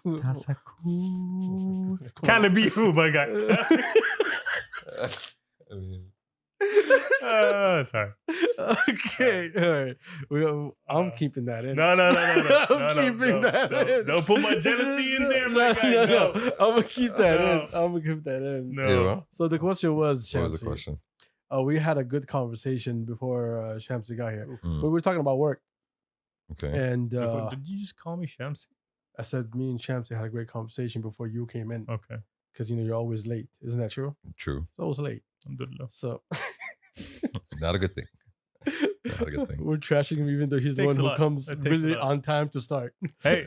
That's a cool. Can it be you, my guy? I mean, Sorry. Okay, all right. I'm keeping that in. No. I'm keeping that in. Don't put my jealousy in there, my guy. No. I'm gonna keep that in. No. I'm gonna keep that in. No. Anyway, So the question was, what was the Shamsi, question? we had a good conversation before Shamsi got here. Mm, We were talking about work, okay. and Did you just call me Shamsi? I said me and Shamsi had a great conversation before you came in Okay. because you're always late. Isn't that true? True. I was late, Alhamdulillah. so Not a good thing. Not a good thing. we're trashing him even though he's the Takes one a who lot. comes It takes a really lot. on time to start. Hey,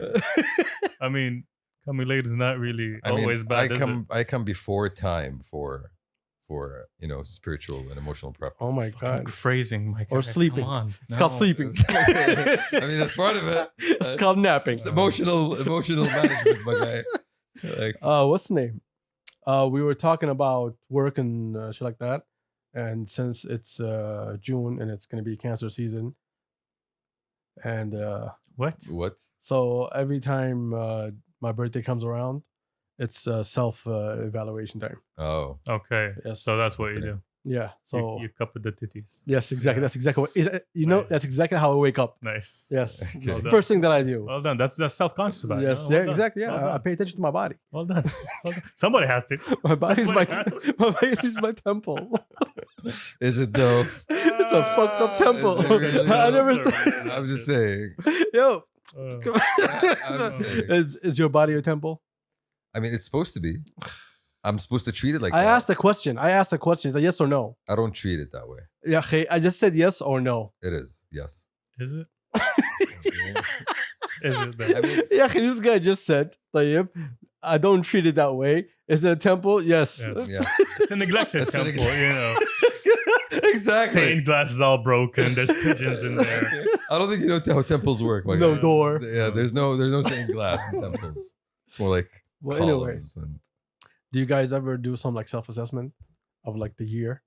I mean, coming late is not really always bad. is it? I come before time for spiritual and emotional prep. Oh my Fucking god. phrasing, my guy. Or sleeping. Come on. It's called sleeping. I mean, that's part of it. It's called napping. It's emotional management, my guy. Like, What's the name? We were talking about work and shit like that. And since it's June and it's gonna be cancer season, and What? what? so every time my birthday comes around, it's self evaluation time. Oh, Okay. Yes. So that's what you Okay. do. Yeah. So You cup with the titties. yes, exactly. Yeah. That's exactly what Nice. That's exactly how I wake up. Nice. Yes. Okay. Well done. First thing that I do. Well done. That's self-conscious about it. Yes. Well Yeah. done. Exactly. Yeah. Well I done. pay attention to my body. Well done. Well done. Somebody has to. My body's Somebody has to. my body's my temple. is it though? It's a fucked up temple. Is it really? I never Sorry. said. I'm just saying. Yo, Uh, come I'm on. saying. Is your body your temple? I mean, it's supposed to be. I'm supposed to treat it like I that. asked the question. Is it yes or no? I don't treat it that way. Yeah, okay, I just said yes or no. It is. Yes. Is it? Okay. Is it? Then? I mean, Yeah, okay, this guy just said, Tayyip, I don't treat it that way. Is it a temple? Yes. Yes. yeah. It's a neglected It's a temple, neglect- you know. Exactly. Stained glass is all broken. There's pigeons in there. Okay. I don't think you know how temples work. My No guy. door. Yeah, there's no stained glass in temples. It's more like Well, anyway, columns and do you guys ever do some like self-assessment of like the year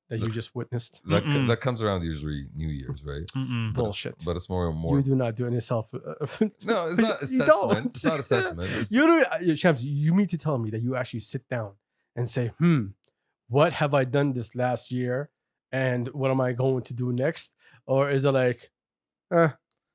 that you just witnessed? that, Mm-mm. that comes around usually New Year's, right? Mm-mm. But Bullshit. But it's more and more. You do not do any self. No, it's not You don't. assessment. It's not assessment. It's, You do, Shams, you mean to tell me that you actually sit down and say, what have I done this last year? And what am I going to do next? Or is it like, no,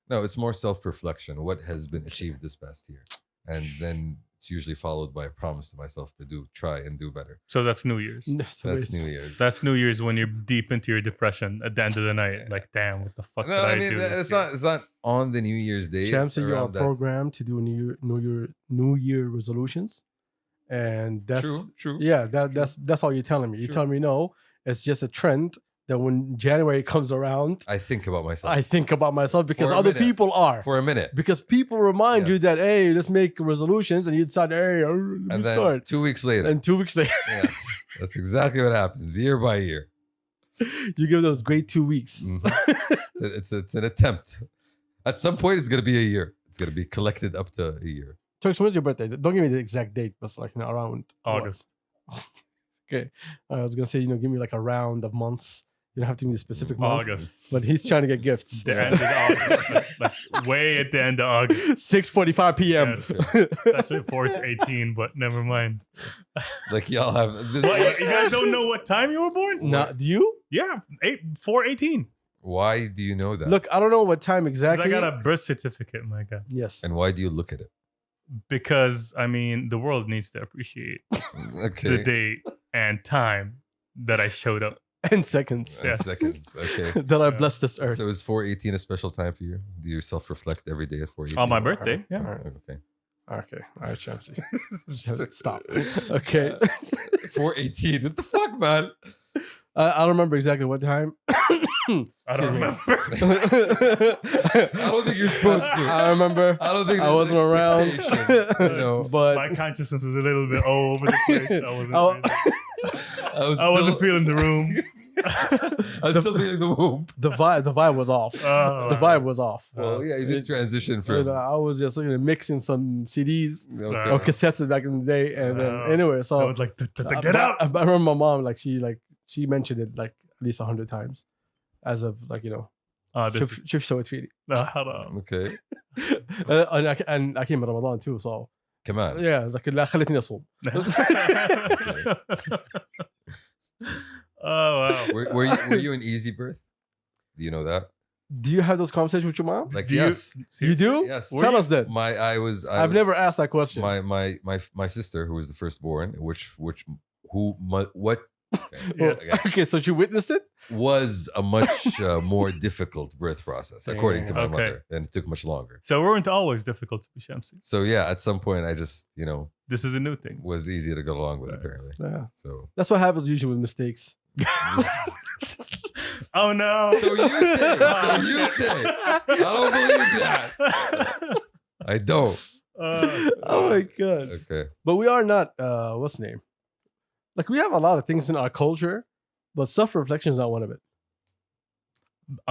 it's more self-reflection. What has been achieved this past year, and then it's usually followed by a promise to myself to try and do better. So that's New Year's. That's New Year's. That's New Year's when you're deep into your depression at the end of the night. Like, damn, what the fuck no, did I I mean do? this it's year? not. It's not on the New Year's Day. Shams, it's you're on around that- program to do New Year resolutions. And that's True. yeah, that's all you're telling me. You're True. telling me no, it's just a trend that when January comes around, I think about myself I think about myself because For a other minute. people are. for a minute, Because people remind you Yes. that, hey, let's make resolutions, and you decide, hey, let me and then start. 2 weeks later, And 2 weeks later, yes, that's exactly what happens year by year. you give those great 2 weeks. Mhm. It's an attempt. At some point, it's gonna be a year. It's gonna be collected up to a year. Turks, when's your birthday? Don't give me the exact date, but it's like around what? August. Okay, I was gonna say, give me like a round of months. You don't have to give me the specific month. August. But he's trying to get gifts. The end of August. like, way at the end of August. 6:45 p.m. Yes. It's actually 4/18, but never mind. Like y'all have. This, What, you guys don't know what time you were born? Nah, do you? Yeah, 4/18. why do you know that? Look, I don't know what time 'Cause exactly. I got a birth certificate, my guy. Yes. And why do you look at it? Because I mean, the world needs to appreciate Okay. the date and time that I showed up. And seconds. Yes. Seconds. Okay. That I Yeah. blessed this earth. So is 4/18 a special time for you? Do you self-reflect every day at 4/18? On my birthday, yeah. All right. Okay. Okay. All right, Shamsi. Stop. Okay. 4/18. What the fuck, man? I don't remember exactly what time. I don't remember. I don't think you're supposed to. I remember. I don't think I there's wasn't around. expectation, you know. But My consciousness was a little bit all over the place. I wasn't. Oh. really- I wasn't feeling the room. I was still feeling the womb. the vibe was off. Oh, The vibe was off. Well, yeah, you did transition from. I was just mixing some CDs Okay. or cassettes back in the day, and then Oh. anyway, I so was like, I- get out. I remember my mom she mentioned it like at least 100 times, as of like this شوف شوف سويت فيني. لا حرام. Okay. and I came in Ramadan too, so كمان. yeah, لكن لا خلتني أصوم. Oh wow. Were you an easy birth? Do you know that? Do you have those conversations with your mom? Like Do you- yes. You do? Yes. Tell us that. I've never asked that question. My sister, who was the firstborn, what Yes. Okay, so she witnessed it? was a much more difficult birth process, according to my Okay. mother, and it took much longer. So we weren't always difficult to be Shamsi. So yeah, at some point, I just This is a new thing. was easy to go along with, apparently. Yeah. So That's what happens usually with mistakes. Oh no. So you say. I don't believe that. I don't. Oh my god. Okay. But we are not what's the name? Like we have a lot of things in our culture, but self-reflection is not one of it.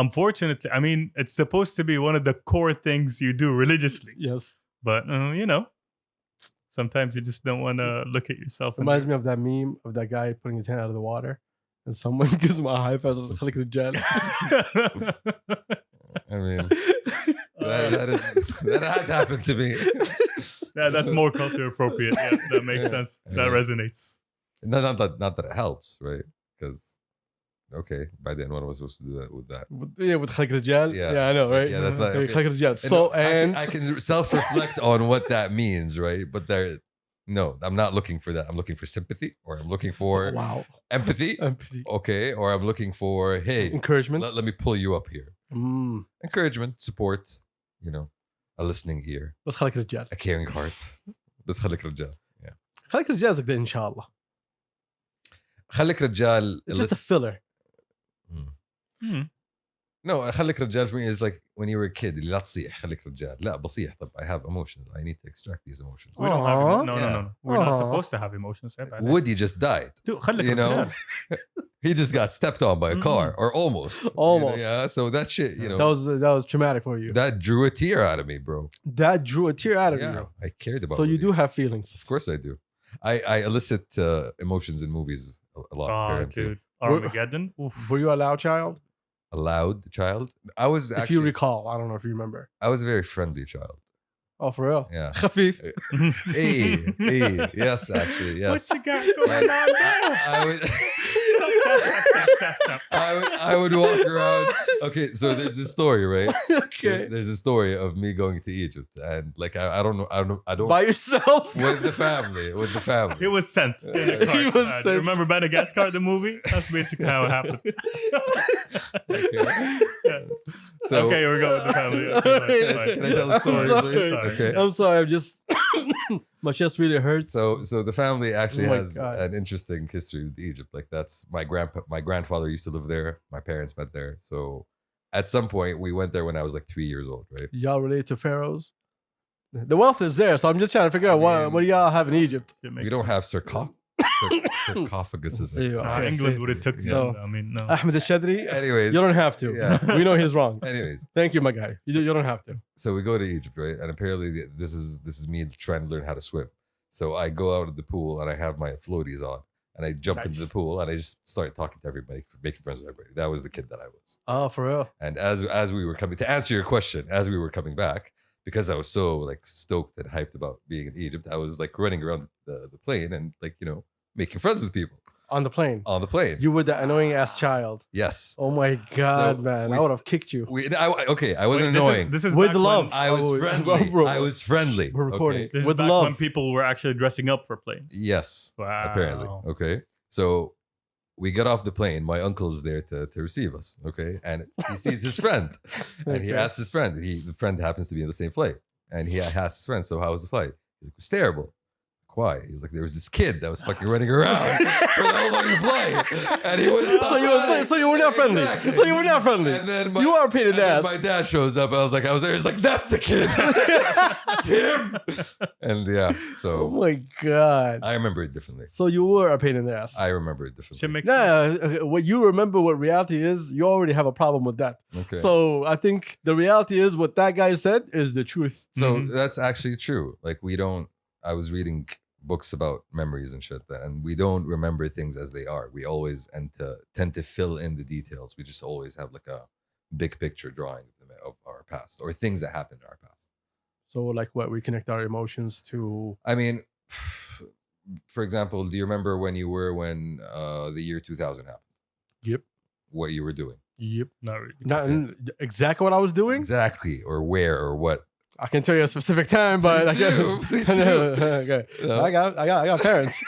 Unfortunately, I mean, it's supposed to be one of the core things you do religiously, Yes. but sometimes you just don't want to look at yourself. Reminds me of that meme of that guy putting his hand out of the water and someone gives him a high five. خليك رجال. I mean, that has happened to me. Yeah, that's more culture appropriate. Yeah, that makes Yeah. sense. That Yeah. resonates. Not that it helps, right? Because okay, by then what am I supposed to do that with that? Yeah, with خليك رجال. Yeah. Yeah, I know, right? Yeah, that's not Okay, okay. خليك رجال. And So no, and I can self-reflect on what that means, right? But no, I'm not looking for that. I'm looking for sympathy, or I'm looking for wow, empathy, empathy, okay, or I'm looking for hey, encouragement. let me pull you up here. Mm. Encouragement, support, a listening ear, بس خليك رجال. a caring heart. بس خليك رجال. Yeah. خليك رجال زي كده إن شاء الله. خليك رجال. It's just a filler. No, خليك رجال for me is like when you were a kid. لا تصيح خليك رجال. لا بصيح. طب I have emotions. I need to extract these emotions. We don't have Aw. no. We're not Aw. supposed to have emotions. Woody just died. Dude, خليك You know, رجال. he just got stepped on by a car, or almost. Almost. Yeah. So that shit, That was traumatic for you. that drew a tear out of me, bro. That drew a tear out of Yeah, you. I cared about. So you Woody. do have feelings. Of course, I do. I elicit emotions in movies a lot. Oh, apparently. dude. Armageddon. Oof. Were you a loud child? A loud child. I was If you actually. recall, I don't know if you remember. I was a very friendly child. Oh, for real? Yeah. خفيف. Hey, yes, actually, yes. What you got going on there? I would. I would walk around. Okay, so there's this story, right? Okay. There's a story of me going to Egypt, and like I don't know, I don't By yourself? with the family, He was sent in a cart. He was Do you sent. remember Madagascar, the movie? That's basically how it happened. Okay. Yeah. So Okay, we're going with the family. Okay, Alright. fine. Can I tell the story, I'm sorry. please? Sorry. Okay. I'm sorry. I'm just my chest really hurts. So the family actually Oh my has God. an interesting history with Egypt. Like that's my grandfather used to live there. My parents met there. So at some point we went there when I was like 3 years old, right? Y'all related to pharaohs? The wealth is there, so I'm just trying to figure out what do y'all have in Egypt? It makes We don't sense. have sarcophaguses. Yeah, okay. England would have took them. So- I mean, no. Ahmed al-Shadri, Anyways, you don't have to. Yeah. We know he's wrong. anyways, Thank you, my guy. You don't have to. so we go to Egypt, right? And apparently this is me trying to learn how to swim. So I go out of the pool and I have my floaties on and I jump into the pool and I just start talking to everybody, making friends with everybody. That was the kid that I was. Oh, for real? And as we were coming to answer your question, as we were coming back, because I was so like stoked and hyped about being in Egypt, I was like running around the plane and like making friends with people On the plane. on the plane. You were the annoying ass child. Yes. Oh my God, So man. we I would have kicked you. Okay, I wasn't Wait, annoying. This is With back love. when- I was Oh, friendly. bro. I was friendly. We're recording. Okay? This With is back love. when people were actually dressing up for planes. Yes. Wow. Apparently. Okay. So we get off the plane. My uncle is there to receive us. Okay. And he sees his friend. And he Okay. asks his friend. The friend happens to be in the same flight. And he asks his friend, so how was the flight? He's like, it was terrible. Why? He's like, there was this kid that was fucking running around for the whole fucking flight. And he wouldn't stop running. So you were not friendly. Exactly. So you were not friendly. And then You are a pain in and the then ass. my dad shows up. I was there. He's like, that's the kid. It's him. And yeah, Oh so my God. I remember it differently. So you were a pain in the ass. I remember it differently. Should make sense. No, what you remember what reality is, you already have a problem with that. Okay. So I think the reality is what that guy said is the truth. So Mhm. that's actually true. Like I was reading books about memories and shit, and we don't remember things as they are. We always tend to fill in the details. We just always have like a big picture drawing of our past or things that happened in our past. So like what we connect our emotions to. I mean, for example, do you remember when the year 2000 happened? Yep. What you were doing? Yep. Not really. Not exactly what I was doing. Exactly, or where, or what? I can tell you a specific time, but Please do. Okay. No. I got parents.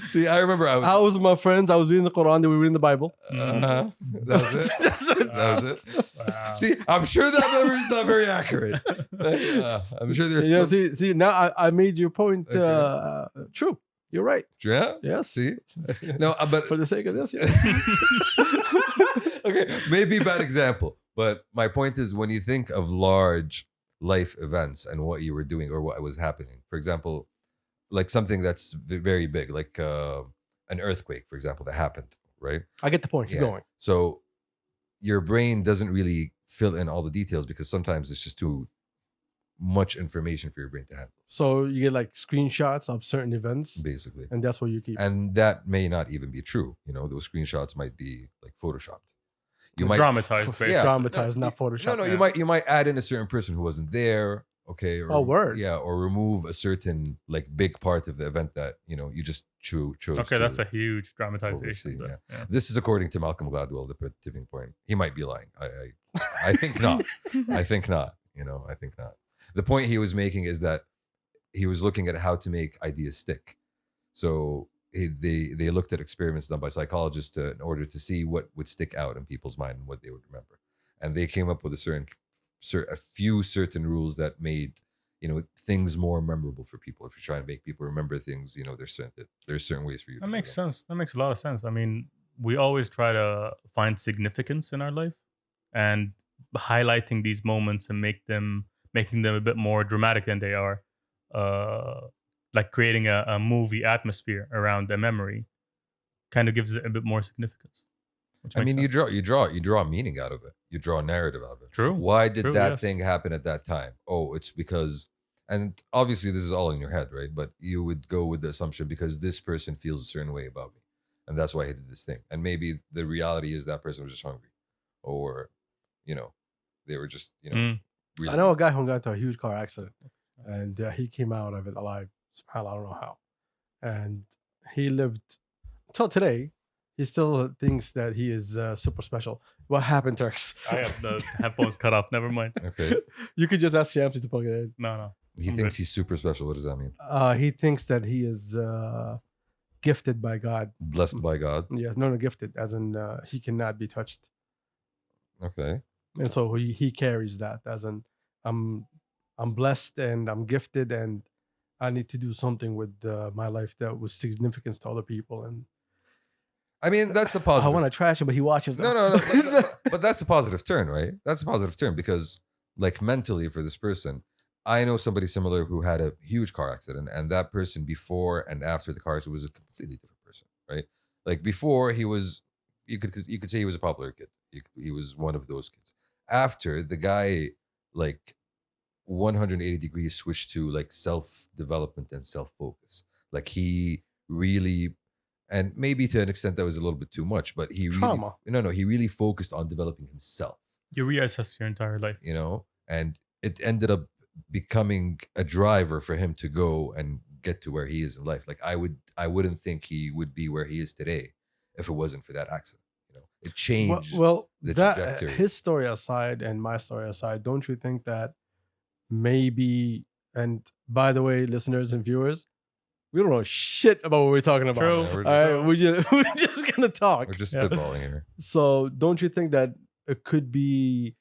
See, I remember I was with my friends. I was reading the Quran. They were reading the Bible. That was it. That was it. Wow. See, I'm sure that memory is not very accurate. I'm sure there's see now I made your point Okay. true. You're right. Yeah. Yes. See, no, but For the sake of this, yes. okay, maybe a bad example, but my point is when you think of large life events and what you were doing or what was happening, for example, like something that's very big, like an earthquake, for example, that happened, right? I get the point. Keep going. So your brain doesn't really fill in all the details because sometimes it's just too much information for your brain to handle. So you get like screenshots of certain events, Basically. and that's what you keep. And that may not even be true. You know, those screenshots might be like photoshopped. You might Dramatized, basically. Yeah. Dramatized, not Photoshop. No, Yeah. you might add in a certain person who wasn't there, okay? Or, Oh, word. Yeah, or remove a certain like big part of the event that you just chose. Okay, that's a huge oversee, dramatization. yeah. Yeah. This is according to Malcolm Gladwell, the tipping point. He might be lying. I think not. I think not. I think not. The point he was making is that he was looking at how to make ideas stick. So they looked at experiments done by psychologists in order to see what would stick out in people's mind and what they would remember. And they came up with a few certain rules that made things more memorable for people. If you're trying to make people remember things, there's certain ways for you. That makes sense. That makes a lot of sense. I mean, we always try to find significance in our life, and highlighting these moments and making them a bit more dramatic than they are, like creating a movie atmosphere around a memory, kind of gives it a bit more significance. I mean, you draw meaning out of it. You draw a narrative out of it. True. Why did True, that yes. thing happen at that time? Oh, it's because, and obviously this is all in your head, right? But you would go with the assumption because this person feels a certain way about me, and that's why he did this thing. And maybe the reality is that person was just hungry, or they were just really. I know a guy who got into a huge car accident, and he came out of it alive. Somehow, I don't know how. And he lived till today. He still thinks that he is super special. What happened, Turks? I have the headphones cut off. Never mind. Okay. You could just ask Shamsi to plug it in. No. He thinks he's super special. What does that mean? He thinks that he is gifted by God. Blessed by God. Yes, no, gifted, as in he cannot be touched. Okay. And so he carries that as in I'm blessed and I'm gifted and I need to do something with my life that was significance to other people. And I mean, that's a positive. I want to trash him, but he watches them. No. But that's a positive turn, right? That's a positive turn because, like, mentally for this person, I know somebody similar who had a huge car accident, and that person before and after the car accident was a completely different person, right? Like before, he was you could say he was a popular kid. He was one of those kids. After, the guy like 180 degrees switched to like self-development and self-focus. Like he really, and maybe to an extent that was a little bit too much, but he Trauma. he really focused on developing himself, You reassess your entire life. and it ended up becoming a driver for him to go and get to where he is in life. Like I wouldn't think he would be where he is today if it wasn't for that accident. It changed. Well, the that trajectory. his story aside and my story aside, don't you think that maybe? And by the way, listeners and viewers, we don't know shit about what we're talking about. True. Yeah, All right, we're just gonna talk. We're just Yeah. spitballing here. So, don't you think that it could be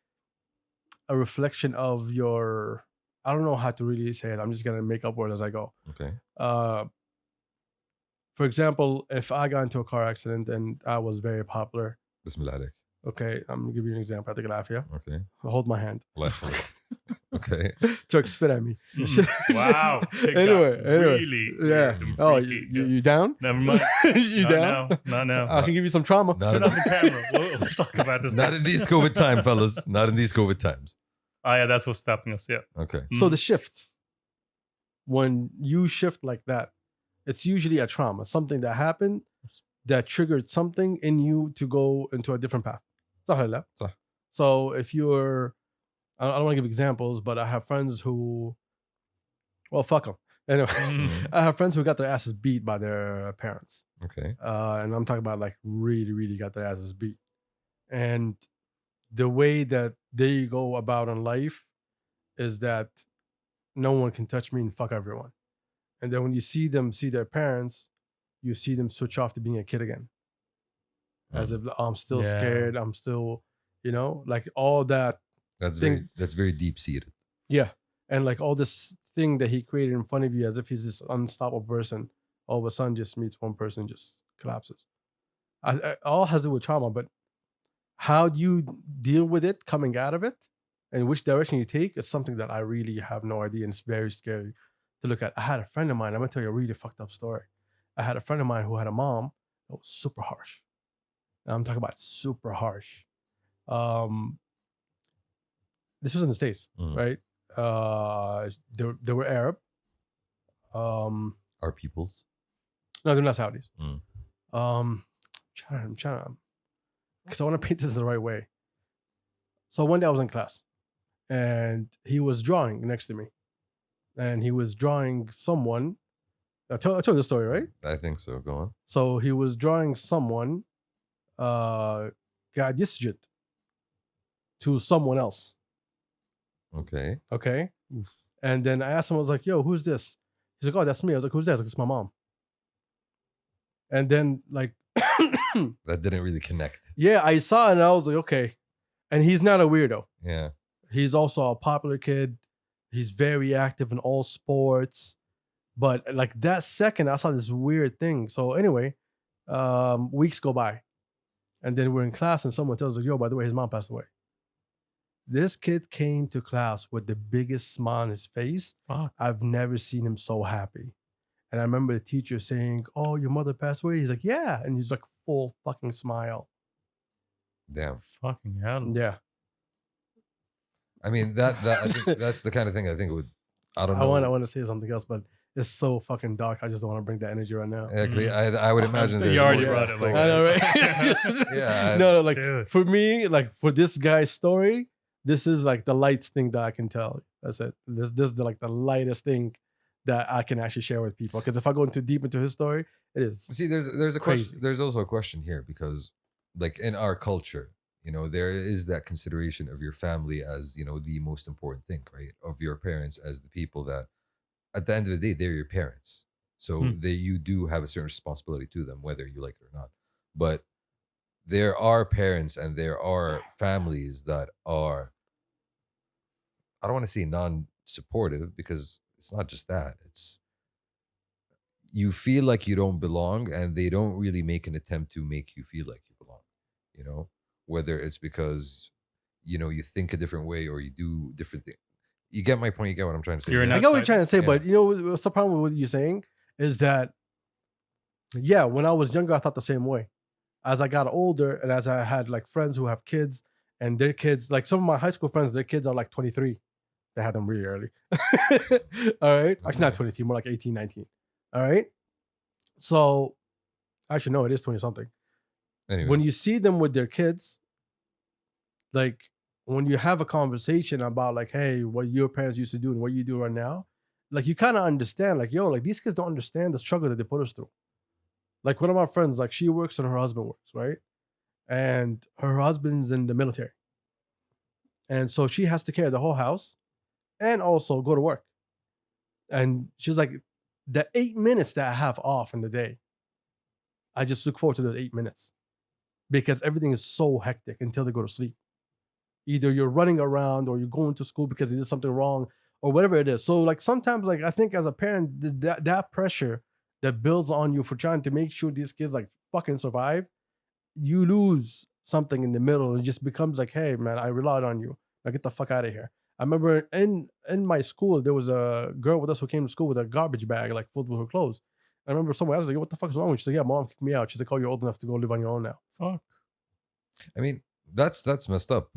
a reflection of your? I don't know how to really say it. I'm just gonna make up words as I go. Okay. For example, if I got into a car accident and I was very popular, Bismillah alaik. okay, I'm gonna give you an example. I take it off here. Okay. Hold my hand. Okay. Chuck, spit at me. Wow. Chick got Anyway. really Yeah. weird and Oh, freaky. you down? Never mind. You Not down? now. Not now. I can give you some trauma. Not Turn in, off the camera. We'll talk about this. not in these COVID times, fellas. Not in these COVID times. Oh yeah, that's what's stopping us. Yeah. Okay. So the shift, when you shift like that, it's usually a trauma, something that happened that triggered something in you to go into a different path. صح ولا لا? صح. So if you're, I don't want to give examples, but I have friends who, well, fuck them. Anyway, I have friends who got their asses beat by their parents. Okay. And I'm talking about like really, really got their asses beat. And the way that they go about in life is that no one can touch me and fuck everyone. And then when you see them see their parents, you see them switch off to being a kid again. As if I'm still scared, I'm still, like all that. That's very deep seated. Yeah. And like all this thing that he created in front of you as if he's this unstoppable person, all of a sudden just meets one person, just collapses. All has to do with trauma, but how do you deal with it coming out of it and which direction you take is something that I really have no idea. And it's very scary to look at. I had a friend of mine, I'm going to tell you a really fucked up story. I had a friend of mine who had a mom that was super harsh. And I'm talking about super harsh. This was in the States, right? They were Arab. Our peoples? No, they're not Saudis. I'm trying to, because I want to paint this in the right way. So one day I was in class, and he was drawing next to me, and he was drawing someone. I told you the story, right? I think so. Go on. So he was drawing someone, قاعد يسجد to someone else. Okay. And then I asked him, I was like, yo, who's this? He's like, oh, that's me. I was like, who's that? I was like, it's my mom. And then like that didn't really connect. Yeah, I saw it and I was like, okay. And he's not a weirdo. Yeah. He's also a popular kid. He's very active in all sports. But like that second, I saw this weird thing. So anyway, weeks go by. And then we're in class and someone tells us, yo, by the way, his mom passed away. This kid came to class with the biggest smile on his face. Fuck. I've never seen him so happy. And I remember the teacher saying, oh, your mother passed away? He's like, yeah. And he's like, full fucking smile. Damn. Fucking hell. Yeah. I mean, that I think that's the kind of thing I think it would, I don't know. I want to say something else, but it's so fucking dark. I just don't want to bring that energy right now. Actually, I would imagine You already brought it. Like, I know, right? Yeah. No, like dude. for me, like for this guy's story, this is like the light thing that I can tell. That's it. This is the lightest thing that I can actually share with people. Because if I go deep into his story, it is. See, there's a crazy. question. There's also a question here because, like in our culture, there is that consideration of your family as the most important thing, right? Of your parents as the people that, at the end of the day, they're your parents. So you do have a certain responsibility to them, whether you like it or not. But there are parents and there are families that are, I don't want to say non-supportive because it's not just that. It's, you feel like you don't belong and they don't really make an attempt to make you feel like you belong, whether it's because, you think a different way or you do different things. You get my point. You get what I'm trying to say. I get what you're trying to say, but what's the problem with what you're saying is that, yeah, when I was younger, I thought the same way. As I got older and as I had like friends who have kids and their kids, like some of my high school friends, their kids are like 23. They had them really early. All right. Actually, not 23, more like 18, 19. All right. So, actually, no, it is 20 something. Anyway. When you see them with their kids, like when you have a conversation about like, hey, what your parents used to do and what you do right now, like you kind of understand, like, yo, like these kids don't understand the struggle that they put us through. Like one of my friends, like she works and her husband works, right? And her husband's in the military. And so she has to carry the whole house and also go to work. And she's like, the 8 minutes that I have off in the day, I just look forward to those 8 minutes because everything is so hectic until they go to sleep. Either you're running around or you're going to school because they did something wrong or whatever it is. So like sometimes like I think as a parent, that pressure that builds on you for trying to make sure these kids like fucking survive, you lose something in the middle. It just becomes like, hey man, I relied on you. Now get the fuck out of here. I remember in my school, there was a girl with us who came to school with a garbage bag like filled with her clothes. I remember someone asked her, what the fuck is wrong with you? She said, yeah, mom kicked me out. She's like, oh, you're old enough to go live on your own now. Fuck. I mean, that's messed up,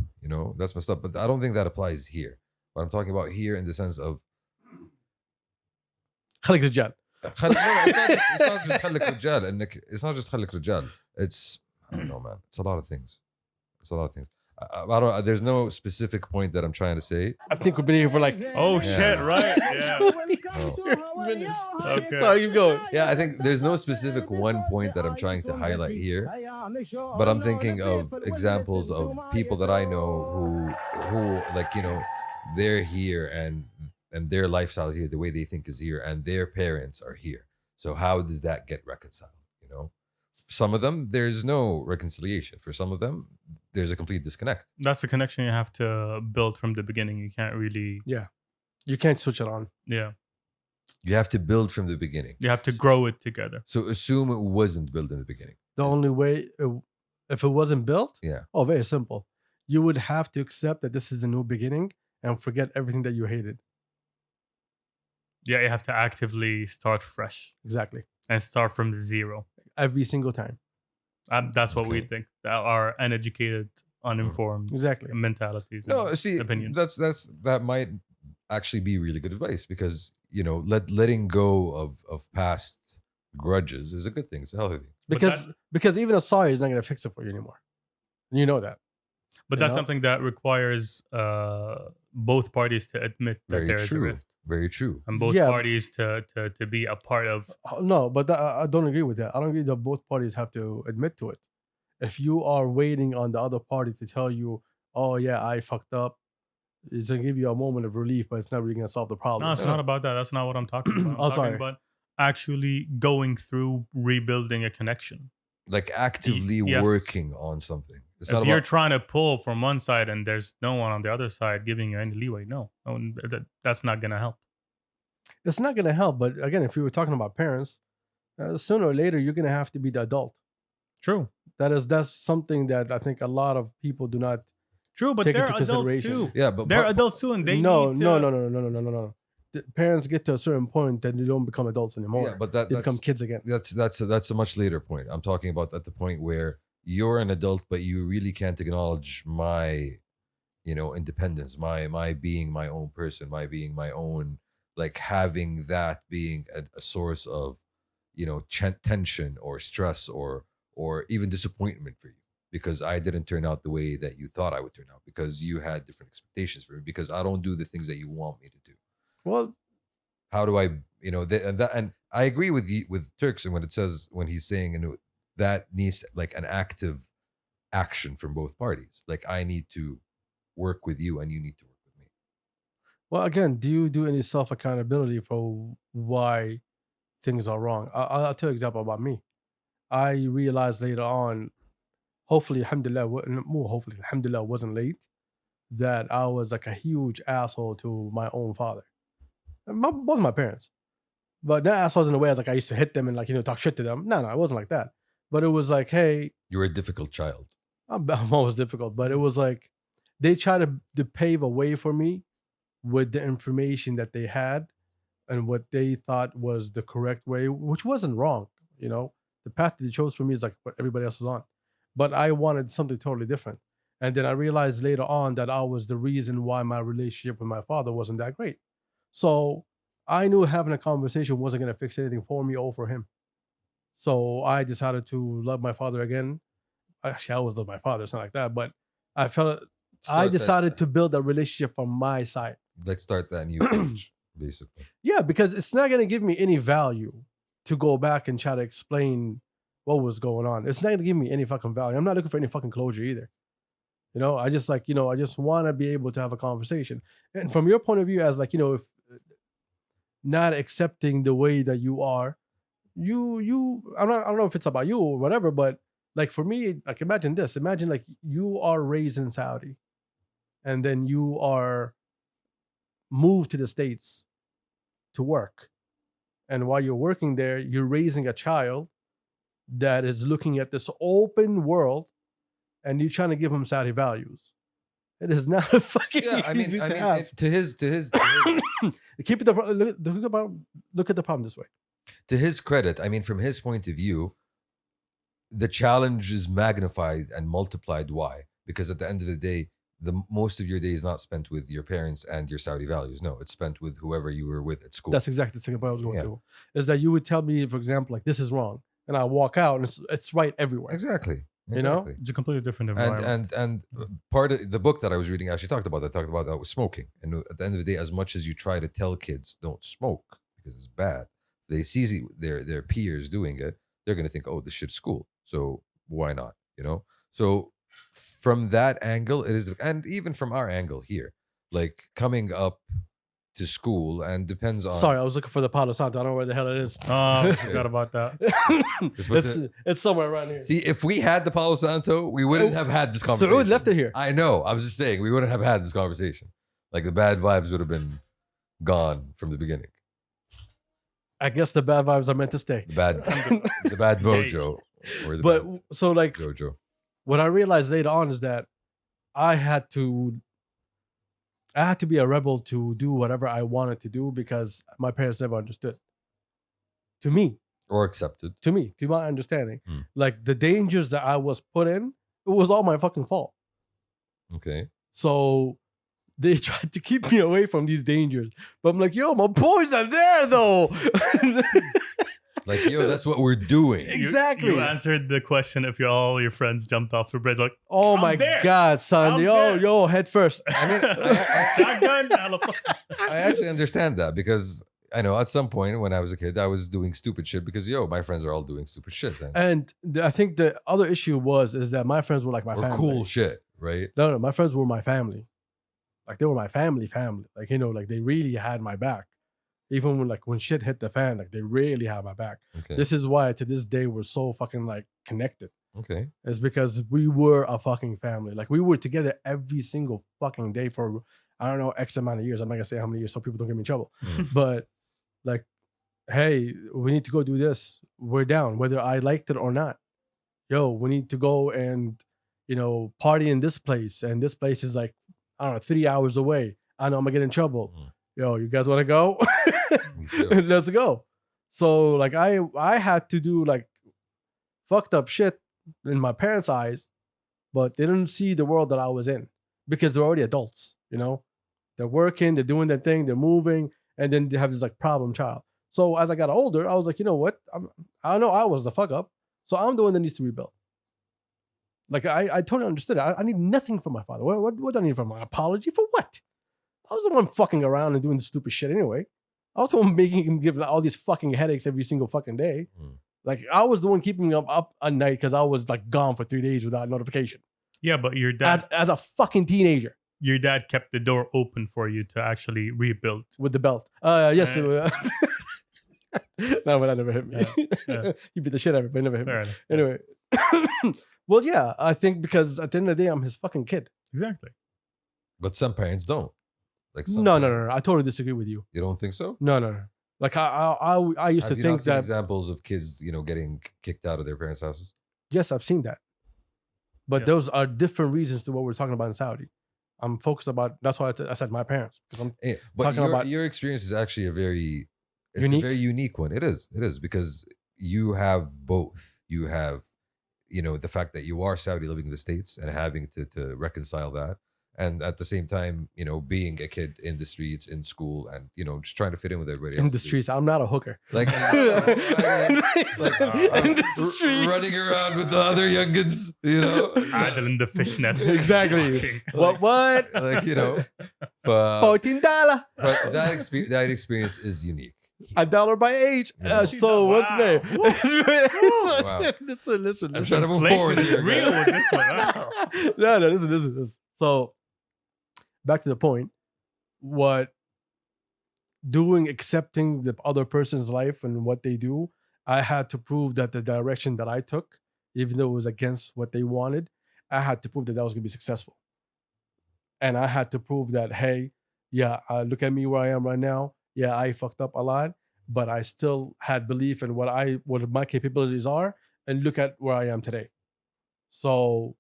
that's messed up. But I don't think that applies here. What I'm talking about here in the sense of خليك رجال. it's not just خليك رجال. It's not just خليك رجال. It's, I don't know, man. It's a lot of things. It's a lot of things. I don't. There's no specific point that I'm trying to say. I think we've been here for like Oh Yeah. shit! Right? Yeah. minutes. Okay. Sorry, keep going. Yeah, I think there's no specific one point that I'm trying to highlight here, but I'm thinking of examples of people that I know who like, you know, they're here and their lifestyle here, the way they think is here, and their parents are here. So how does that get reconciled? You know, some of them there's no reconciliation. For some of them, there's a complete disconnect. That's the connection you have to build from the beginning. You can't really. You can't switch it on. Yeah. You have to build from the beginning. You have to grow it together. So assume it wasn't built in the beginning. The only way, if it wasn't built, Yeah. oh, very simple. You would have to accept that this is a new beginning and forget everything that you hated. Yeah, you have to actively start fresh Exactly. and start from zero. Every single time. That's what we Okay. think. Our uneducated, uninformed Exactly. mentalities. No, and see, opinions. that might actually be really good advice, because, you know, letting go of past grudges is a good thing. It's a healthy thing. But Because even a sorry is not going to fix it for you anymore. And you know that. But you that's know? something that requires both parties to admit that Very there is a true. rift, Very true. and both Yeah. parties to be a part of. No, but I don't agree with that. I don't agree that both parties have to admit to it. If you are waiting on the other party to tell you, oh, yeah, I fucked up, it's going to give you a moment of relief, but it's not really going to solve the problem. No, it's not about that. That's not what I'm talking about. I'm Oh, talking sorry. about actually going through rebuilding a connection. Like actively Yes. working on something. It's If not you're about, trying to pull from one side and there's no one on the other side giving you any leeway, that's not gonna help. It's not going to help. But again, if you were talking about parents, sooner or later, you're going to have to be the adult. True, That's something that I think a lot of people do not true, but take they're into adults consideration. too. yeah, but They're adults too, and they no, need to. no. The parents get to a certain point that they don't become adults anymore. yeah, but they become that's kids again. that's a much later point. I'm talking about at the point where you're an adult, but you really can't acknowledge my, you know, independence, my being my own person, my being my own, like having that being a source of, you know, tension or stress or even disappointment for you, because I didn't turn out the way that you thought I would turn out, because you had different expectations for me, because I don't do the things that you want me to do. Well, How do I, you know, and I agree with Turks, and when he's saying, you know, that needs like an active action from both parties. Like, I need to work with you and you need to work with me. well, again, do you do any self accountability for why things are wrong? I'll tell you an example about me. I realized later on, hopefully, alhamdulillah, alhamdulillah, wasn't late, that I was like a huge asshole to my own father. Both my parents. But not assholes in a way as like I used to hit them and like, you know, talk shit to them. No, it wasn't like that. But it was like, hey, You were a difficult child. I'm always difficult, but it was like they tried to pave a way for me with the information that they had and what they thought was the correct way, which wasn't wrong. You know, the path that they chose for me is like what everybody else is on. But I wanted something totally different. And then I realized later on that I was the reason why my relationship with my father wasn't that great. So I knew having a conversation wasn't going to fix anything for me or for him. So I decided to love my father again. Actually, I always love my father. It's not like that. But I felt I decided to build a relationship from my side. Let's start that new page, basically. Yeah, because it's not going to give me any value to go back and try to explain what was going on. It's not going to give me any fucking value. I'm not looking for any fucking closure either. You know, I just like, you know, I just want to be able to have a conversation. And from your point of view, as like, you know, if not accepting the way that you are, I don't know if it's about you or whatever, but like for me, like imagine this. Imagine like you are raised in Saudi and then you are moved to the States to work. And while you're working there, you're raising a child that is looking at this open world and you're trying to give him Saudi values. It is not a fucking easy to ask. To his Keep it look at the problem this way. to his credit, I mean, from his point of view, the challenge is magnified and multiplied. Why? Because at the end of the day, most of your day is not spent with your parents and your Saudi values. No, it's spent with whoever you were with at school. That's exactly the second point I was going to. Is that you would tell me, for example, like this is wrong, and I walk out and it's right everywhere. Exactly. You know? Exactly. It's a completely different environment. And part of the book that I was reading actually talked about that was smoking. And at the end of the day, as much as you try to tell kids don't smoke because it's bad, they see their peers doing it, they're gonna think, oh, this shit's cool, so why not? You know. So from that angle, it is, and even from our angle here, like coming up to school, and depends on. Sorry, I was looking for the Palo Santo. I don't know where the hell it is. Oh, I forgot about that. It's somewhere around here. See, if we had the Palo Santo, we wouldn't have had this So conversation. we left it here. I know. I was just saying we wouldn't have had this conversation. Like the bad vibes would have been gone from the beginning. I guess the bad vibes are meant to stay. The bad mojo, or the But bad so like Jojo. what I realized later on is that I had to be a rebel to do whatever I wanted to do because my parents never understood. To me, Or accepted. to my understanding, Hmm. like the dangers that I was put in, it was all my fucking fault. Okay. So they tried to keep me away from these dangers. But I'm like, yo, my boys are there though. Like, yo, that's what we're doing. Exactly. You answered the question if all your friends jumped off the bridge. Like, Oh I'm my there. God, son. I'm Yo, there. head first. I mean, shotgun. I actually understand that because I know at some point when I was a kid, I was doing stupid shit because, yo, my friends are all doing stupid shit then. And I think the other issue is that my friends were like my Or family. cool shit, right? No, my friends were my family. Like they were my family. Like, you know, like they really had my back. Even when shit hit the fan, like they really had my back. Okay. This is why to this day we're so fucking like connected. Okay. It's because we were a fucking family. Like we were together every single fucking day for, I don't know, X amount of years. I'm not gonna say how many years so people don't get me in trouble. Mm. But like, hey, we need to go do this. We're down, whether I liked it or not. Yo, we need to go and, you know, party in this place. And this place is like, I don't know, 3 hours away. I know I'm gonna get in trouble. Mm. Yo, you guys wanna go? Me too. Let's go. So like I had to do like fucked up shit in my parents' eyes, but they didn't see the world that I was in because they're already adults, you know? They're working, they're doing their thing, they're moving, and then they have this like problem child. So as I got older, I was like, you know what? I know I was the fuck up, so I'm the one that needs to rebuild. Like I totally understood it. I need nothing from my father. What do I need from my apology? For what? I was the one fucking around and doing the stupid shit anyway. I was the one making him give all these fucking headaches every single fucking day. Mm. Like I was the one keeping him up at night because I was like gone for 3 days without notification. Yeah, but your dad, As a fucking teenager kept the door open for you to actually rebuild. with the belt. Yes. Right. No, but that never hit me. Yeah. He beat the shit out of me, but it never hit me. Fair enough. Anyway. Well, yeah, I think because at the end of the day, I'm his fucking kid. Exactly. But some parents don't. Like some No. parents. I totally disagree with you. You don't think so? No. Like I used Have to you think not seen that. examples of kids, getting kicked out of their parents' houses? Yes, I've seen that. But Yeah. those are different reasons to what we're talking about in Saudi. I'm focused about. That's why I said my parents because I'm But Talking about- your experience is actually a very Unique? very unique one. It is because you have both. You have, the fact that you are Saudi living in the States and having to reconcile that. And at the same time, being a kid in the streets, in school, and just trying to fit in with everybody in else. the streets. I'm not a hooker. Like, In the streets. running around with the other youngins, Idle in the fishnets. Exactly. Fucking- What? like but, $14. but that experience is unique. $1 by age. Yeah. So what's Wow. the name? Wow. Listen. I'm trying to move forward Inflation is here, real guys. with this one. Wow. No, listen. So back to the point. What accepting the other person's life and what they do, I had to prove that the direction that I took, even though it was against what they wanted, I had to prove that was going to be successful. And I had to prove that, hey, yeah, look at me where I am right now. Yeah, I fucked up a lot, but I still had belief in what my capabilities are, and look at where I am today. So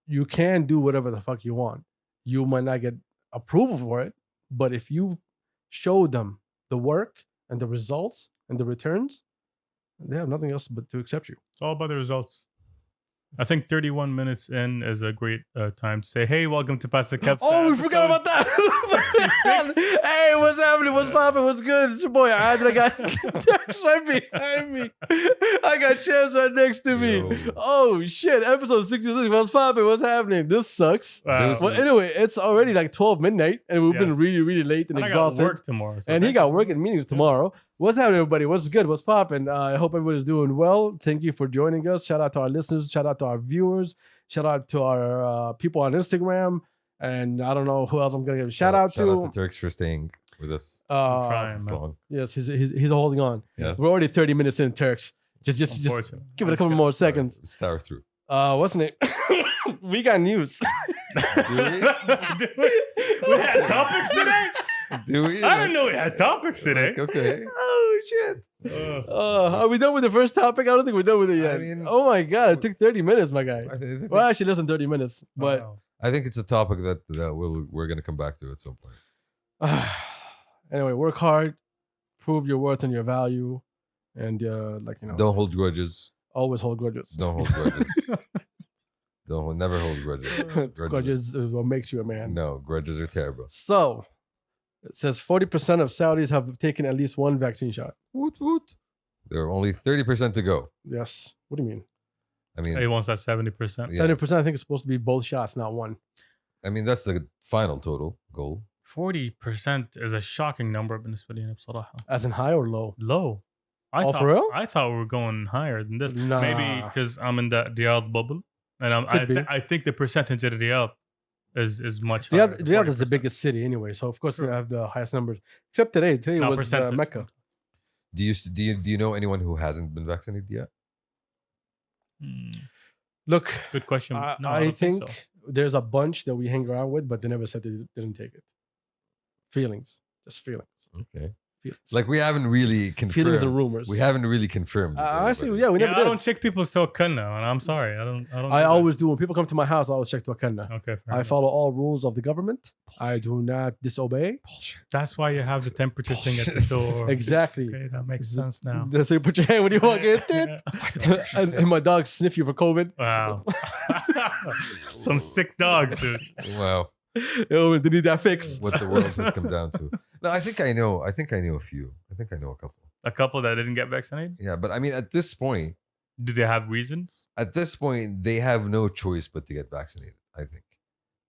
you can do whatever the fuck you want. You might not get approval for it, but if you show them the work and the results and the returns, they have nothing else but to accept you. It's all about the results. I think 31 minutes in is a great time to say, hey, welcome to Pasta Kabsa. Oh, we forgot about that. 66. Hey, what's happening? What's popping? What's good? It's your boy Ad. I got Tex right behind me. I got Chance right next to me. Yo. Oh, shit. Episode 66. What's popping? What's happening? This sucks. Wow. This- Well, anyway, it's already like 12 midnight, and we've been Yes. really, really late and And I got exhausted. work tomorrow. So And he thank got you. work and meetings tomorrow. What's happening, everybody? What's good? What's popping? I hope everybody's doing well. Thank you for joining us. Shout out to our listeners. Shout out to our viewers. Shout out to our people on Instagram. And I don't know who else I'm going to give a shout out Shout out to. to Turks for staying with us I'm trying, this man. long. Yes, he's holding on. Yes. We're already 30 minutes in, Turks. Just Unfortunately. give it a I'm couple just more gonna seconds. Star through. What's the name? We got news. we had topics today? Do we? I didn't know we had topics today. Like, okay. Oh, shit. Ugh. Are we done with the first topic? I don't think we're done with it yet. I mean- oh my God, it took 30 minutes, my guy. I Well, actually, less than 30 minutes. But Wow. I think it's a topic that we're gonna come back to at some point. anyway, work hard, prove your worth and your value, and Don't hold grudges. always hold grudges. Don't hold grudges. Never hold grudges. grudges is what makes you a man. No, grudges are terrible. So it says 40% of Saudis have taken at least one vaccine shot. Woot woot. There are only 30% to go. Yes. What do you mean? I mean, He wants that 70%. Yeah. 70%, I think, is supposed to be both shots, not one. that's the final total goal. 40% is a shocking number بالنسبة لي بصراحة. As in high or low? Low. I Oh, thought, for real? I thought we were going higher than this. Nah. Maybe because I'm in that Riyadh bubble. And Could be. I think the percentage of Riyadh is much higher. Riyadh than is the 40%. biggest city anyway, so of course True. they have the highest numbers. Except today. Today No, was percentage. Mecca. Do you know anyone who hasn't been vaccinated yet? Hmm. Look, Good question. I, No, I don't think so. there's a bunch that we hang around with, but they never said they didn't take it. Feelings, just feelings. Okay. Feelings. Like we haven't really confirmed. feelings and rumors. We haven't really confirmed. with Honestly, anybody. yeah, we Yeah, never I did. don't check people's tawakkal now, and I'm sorry. I don't. I do that. always do. When people come to my house, I always check Tawakalna. Okay. fair I enough. follow all rules of the government. I do not disobey. Bullshit. That's why you have the temperature thing at the door. Exactly. Okay, that makes sense now. So you put your hand when you walk in. and my dog sniff you for COVID. Wow. Some sick dogs, dude. Wow. Oh, they need that fix. What the world has come down to. No, I think I know a few. I think I know a couple. A couple that didn't get vaccinated. Yeah, but I mean, at this point, Do they have reasons? they have no choice but to get vaccinated. I think,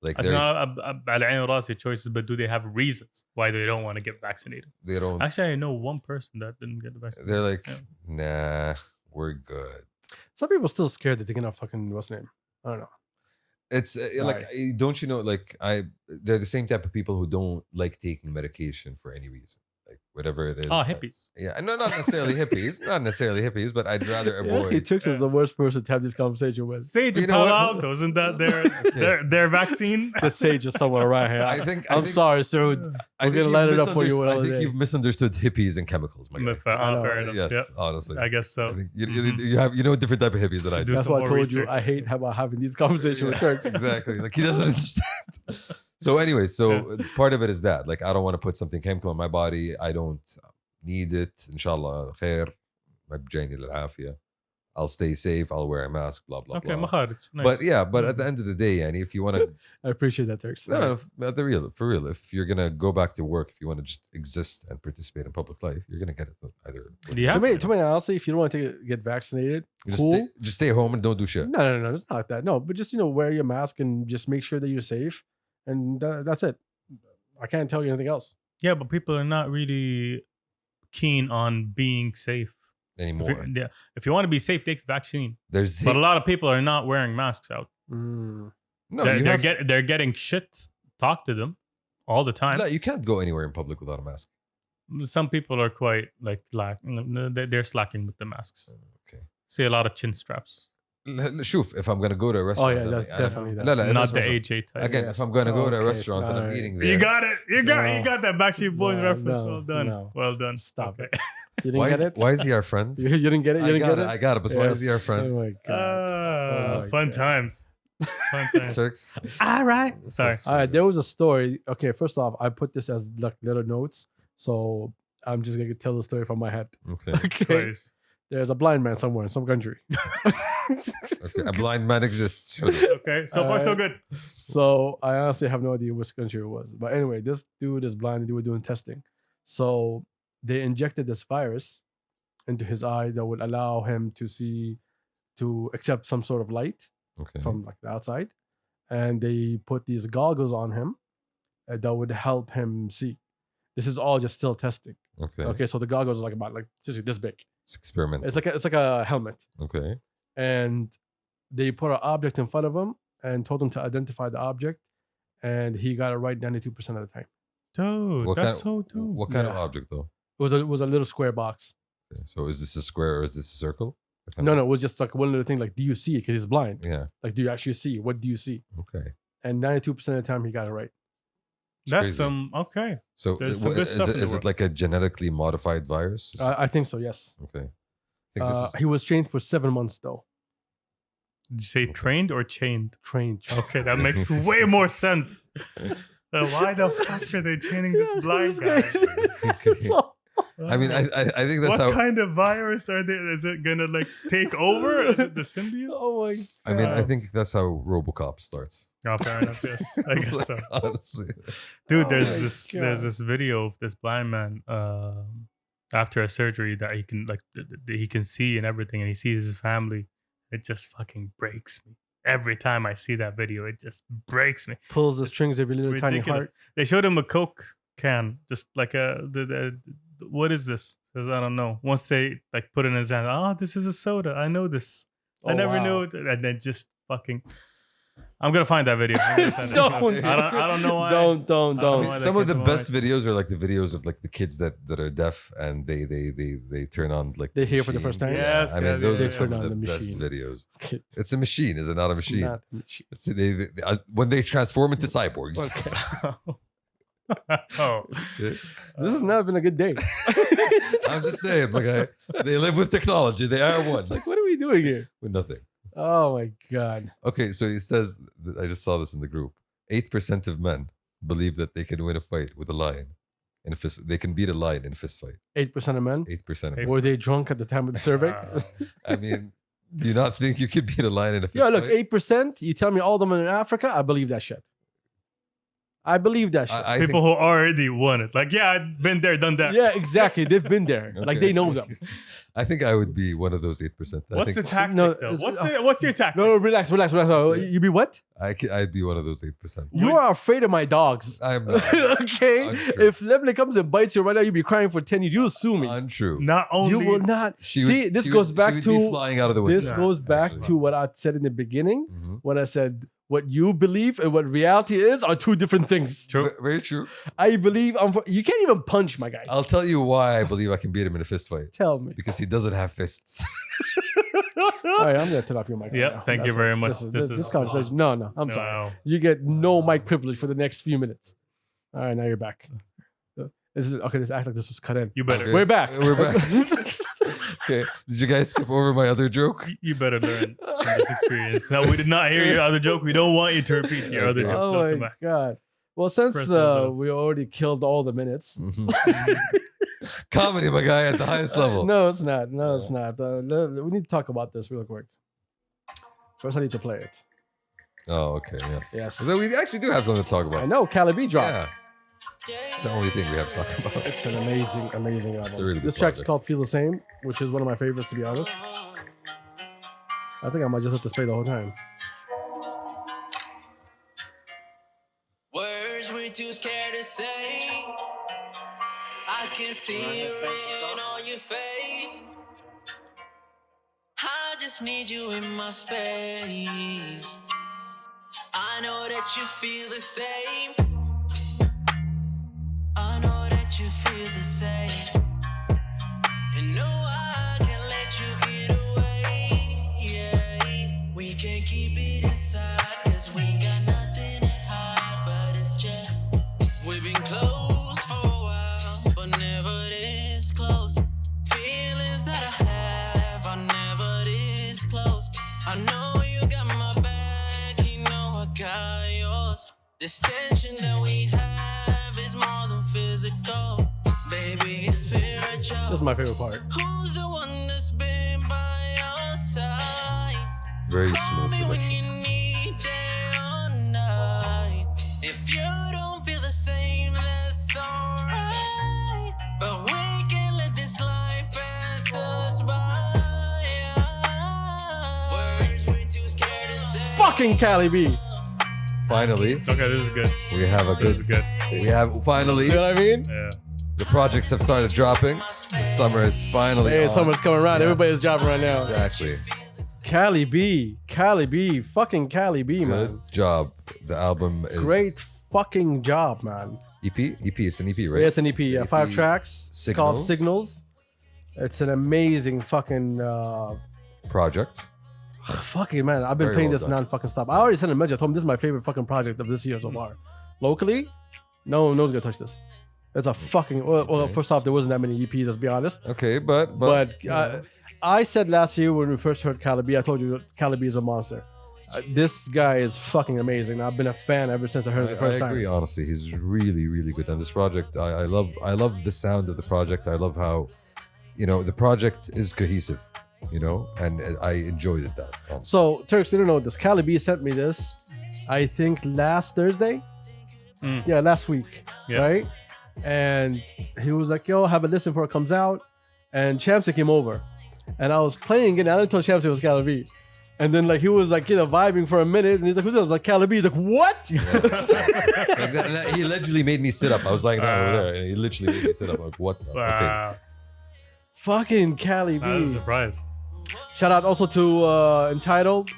like عشان أنا على عيني وراسي choices, but do they have reasons why they don't want to get vaccinated? they don't. Actually, I know one person that didn't get vaccinated. they're like, Yeah. nah, we're good. Some people still scared that they're gonna fucking what's the name? I don't know. It's like, don't you know? Like, they're the same type of people who don't like taking medication for any reason, like whatever it is. Oh, hippies. Yeah, no, not necessarily hippies, but I'd rather Yeah, avoid. he Tux is the worst person to have this conversation with. Sage You and know Palo what? Alto, isn't that their vaccine? The sage is somewhere around here. I think I'm sorry, sir. I We're think gonna you've light it up for you misunderstood- another I think day. you've misunderstood hippies and chemicals, my guy. Fair, I know. fair enough. Yes, Yeah, honestly. I guess so. I think you, Mhm. you know a different type of hippies than I Should do. do That's some why I more told research. you I hate having these conversations with Turks. Exactly. Like he doesn't understand. So anyway, part of it is that like I don't want to put something chemical in my body. I don't need it. Inshallah, khair. ما بجيني للعافية. I'll stay safe. I'll wear a mask. Blah blah Okay, blah. مخارج. Nice. But yeah, but at the end of the day, and if you want to, I appreciate that, Turks. no, for real, if you're gonna go back to work, if you want to just exist and participate in public life, you're gonna get it either. Do you have To me, honestly, if you don't want to get vaccinated, Just cool. just stay home and don't do shit. No, it's not like that. No, but just wear your mask and just make sure that you're safe, and that's it. I can't tell you anything else. Yeah, but people are not really keen on being safe. Anymore. If you want to be safe, take the vaccine. There's But a lot of people are not wearing masks out. Mm. no, they're you have, they're getting shit talked to them all the time. no, you can't go anywhere in public without a mask. Some people are quite like they're slacking with the masks. Okay. See a lot of chin straps. شوف, if I'm gonna go to a Oh restaurant, yeah, that's like, definitely that. لا, لا, Not if the it's- age 8 type. Again, Yes. if I'm gonna go to a Okay, restaurant and I'm alright. eating there, You got it. You No. got that Backstreet Boys No, reference. no, Well done. no. Well done. Stop Okay. You didn't why get is, it. why is he our friend? You didn't get it. You didn't get it. I got it, but why is he our Oh friend? my god. Fun God. times. Fun times. Turks. All right. Sorry. All right, there was a story. Okay, first off, I put this as like little notes, so I'm just gonna tell the story from my head. Okay. Okay. Please. there's a blind man somewhere in some country. Okay, a blind man exists. Okay, so far so good. So I honestly have no idea which country it was. But anyway, this dude is blind and they were doing testing. So they injected this virus into his eye that would allow him to accept some sort of light Okay. from like the outside. And they put these goggles on him that would help him see. This is all just still testing. Okay. Okay, so the goggles are like about seriously this big. It's experimental. It's like a helmet. Okay. And they put an object in front of him and told him to identify the object, and he got it right 92% of the time. Dude, What that's kind- so dope. What kind of Yeah. object though? It was a little square box. Okay. So is this a square or is this a circle? What kind No, of- no, it was just like one little thing. Like, do you see? Because he's blind. Yeah. Like, do you actually see? What do you see? Okay. And 92% of the time, he got it right. That's crazy. some okay. So There's some what- good stuff in the is it world. like a genetically modified virus? I think so. Yes. Okay. I think this is He was trained for 7 months though. Did you say trained or chained? Trained. Okay, that makes way more sense. Why the fuck are they chaining this blind guy? So- I mean, I think that's what how. kind of virus are they? Is it gonna like take over? Is it the symbiote? oh my. I mean, I God. think that's how RoboCop starts. Oh, fair enough. Yes, I It's guess like, so. honestly. Dude, Oh there's my there's God. this video of this blind man after a surgery that he can like he can see and everything, and he sees his family. It just fucking breaks me every time I see that video. It just breaks me. Pulls the strings of your little tiny Ridiculous. heart. They showed him a Coke can, just like what is this? Says I don't know. Once they like put it in his hand, oh, this is a soda. I know this. I Oh, never wow. knew it, and then just fucking. I'm gonna find that video. I'm gonna send it to you. Don't. I don't know why. Don't. I don't know why Some that of the kid's best alive. videos are like the videos of like the kids that are deaf and they turn on like They the hear for the machine. first time? Yes, I mean yeah, those yeah, are yeah. some Turn of on the the best machine. videos. Okay. It's a machine, is it not a machine? Not a machine. It's, when they transform into cyborgs. Okay. Oh, This has not been a good day. I'm just saying, like they live with technology. They are one Like, what are we doing here? with nothing. Oh my god. Okay, so it says I just saw this in the group. 8% of men believe that they can win a fight with a lion. In a fist, they can beat a lion in a fist fight. 8% of men. 8% of men. Were they drunk at the time of the survey? I mean, do you not think you could beat a lion in a fist Yeah, look, fight? 8%. You tell me all of them in Africa, I believe that shit. I believe that shit. I people think, who already won it. Like, yeah, I've been there, done that. Yeah, exactly. They've been there. Like, Okay. they know them. I think I would be one of those 8%. I What's think the tactic No, though? it's- What's your tactic? No, relax. Oh, you be what? I'd be one of those 8%. You are afraid of my dogs. I'm not. Okay? Untrue. If Lebly comes and bites you right now, you'd be crying for 10 years. You'll sue me. Untrue. Not only You will not. She See, would- this she goes would- back she would be to flying out of the window. this goes back actually. to what I said in the beginning Mhm. when I said what you believe and what reality is are two different things. true. Very true. I believe you can't even punch my guy. I'll tell you why I believe I can beat him in a fist fight. Tell me. Because he doesn't have fists. All right, I'm gonna turn off your mic. right Yep, now. thank you That's very it. much. This This is- conversation. No, I'm sorry. No. You get no mic privilege for the next few minutes. All right, now you're back. This act like this was cut in. You better. Okay. We're back. We're back. Okay. Did you guys skip over my other joke? You better learn from this experience. No, we did not hear your other joke. We don't want you to repeat your other joke. Oh No, so my back. god. Well, since First episode. we already killed all the minutes. Comedy, my guy, at the highest level. No, it's not. No, it's not. We need to talk about this real quick. First, I need to play it. Oh, okay. Yes. Yes. So we actually do have something to talk about. I know, Cali dropped. Yeah. It's the only thing we have to talk about. It's an amazing album. It's a really good This track is project. called "Feel the Same," which is one of my favorites, to be honest. I think I might just have to play the whole time. Words we're too scared to say. I can see it written on your face. I just need you in my space. I know that you feel the same. I know that you feel the same. And no, I can't let you get away. Yeah, we can't keep it inside, 'cause we ain't got nothing to hide. But it's just, we've been close for a while, but never this close. Feelings that I have are never this close. I know you got my back, you know I got yours. This tension that we have is more than physical. Baby, it's spiritual. This is my favorite part. Who's the one that's been Very smooth Call me when production. you need day or night. If you don't feel the same, that's alright. But we can let this life pass us by. Words we're too scared to say. Fucking Cali B. Finally, Okay, this is good. we have a This is good. good. We have finally You know what I mean? Yeah. the projects have started dropping. The summer is finally. Hey, on. summer's coming around. Yes. Everybody's dropping right now. Exactly. Cali B, fucking Cali B, Good man. job. The album is Great fucking job, man. EP. It's an EP, right? Yeah, it's an EP. Yeah, 5 EP, tracks. It's called Signals. Signals. It's an amazing fucking Project. fucking man. I've been Very playing well this done. non-fucking stop. I already sent a message. I told him this is my favorite fucking project of this year so far. Locally, no one's gonna touch this. It's a fucking. Well, Okay. first off, there wasn't that many EPs. Let's be honest. Okay, but But I said last year when we first heard Calibi, I told you Calibi is a monster. This guy is fucking amazing. I've been a fan ever since I heard it the first I agree. time. Honestly, he's really, really good. And this project, I love the sound of the project. I love how, the project is cohesive, and I enjoyed it. That honestly. So Turks, you don't know this. Calibi sent me this, I think last Thursday. Mm. Yeah, last week. Yeah. Right? And he was like, yo, have a listen before it comes out. And Champsy came over. And I was playing it, and I didn't tell Champsy it was Calibi. And then he was vibing for a minute, and he's like, who's that? I was like, Calibi. He's like, what? Like that, he literally made me sit up. I was like that over there, and he literally made me sit up. I'm like, what? Okay. Wow. Fucking Calibi. That was a surprise. Shout out also to Entitled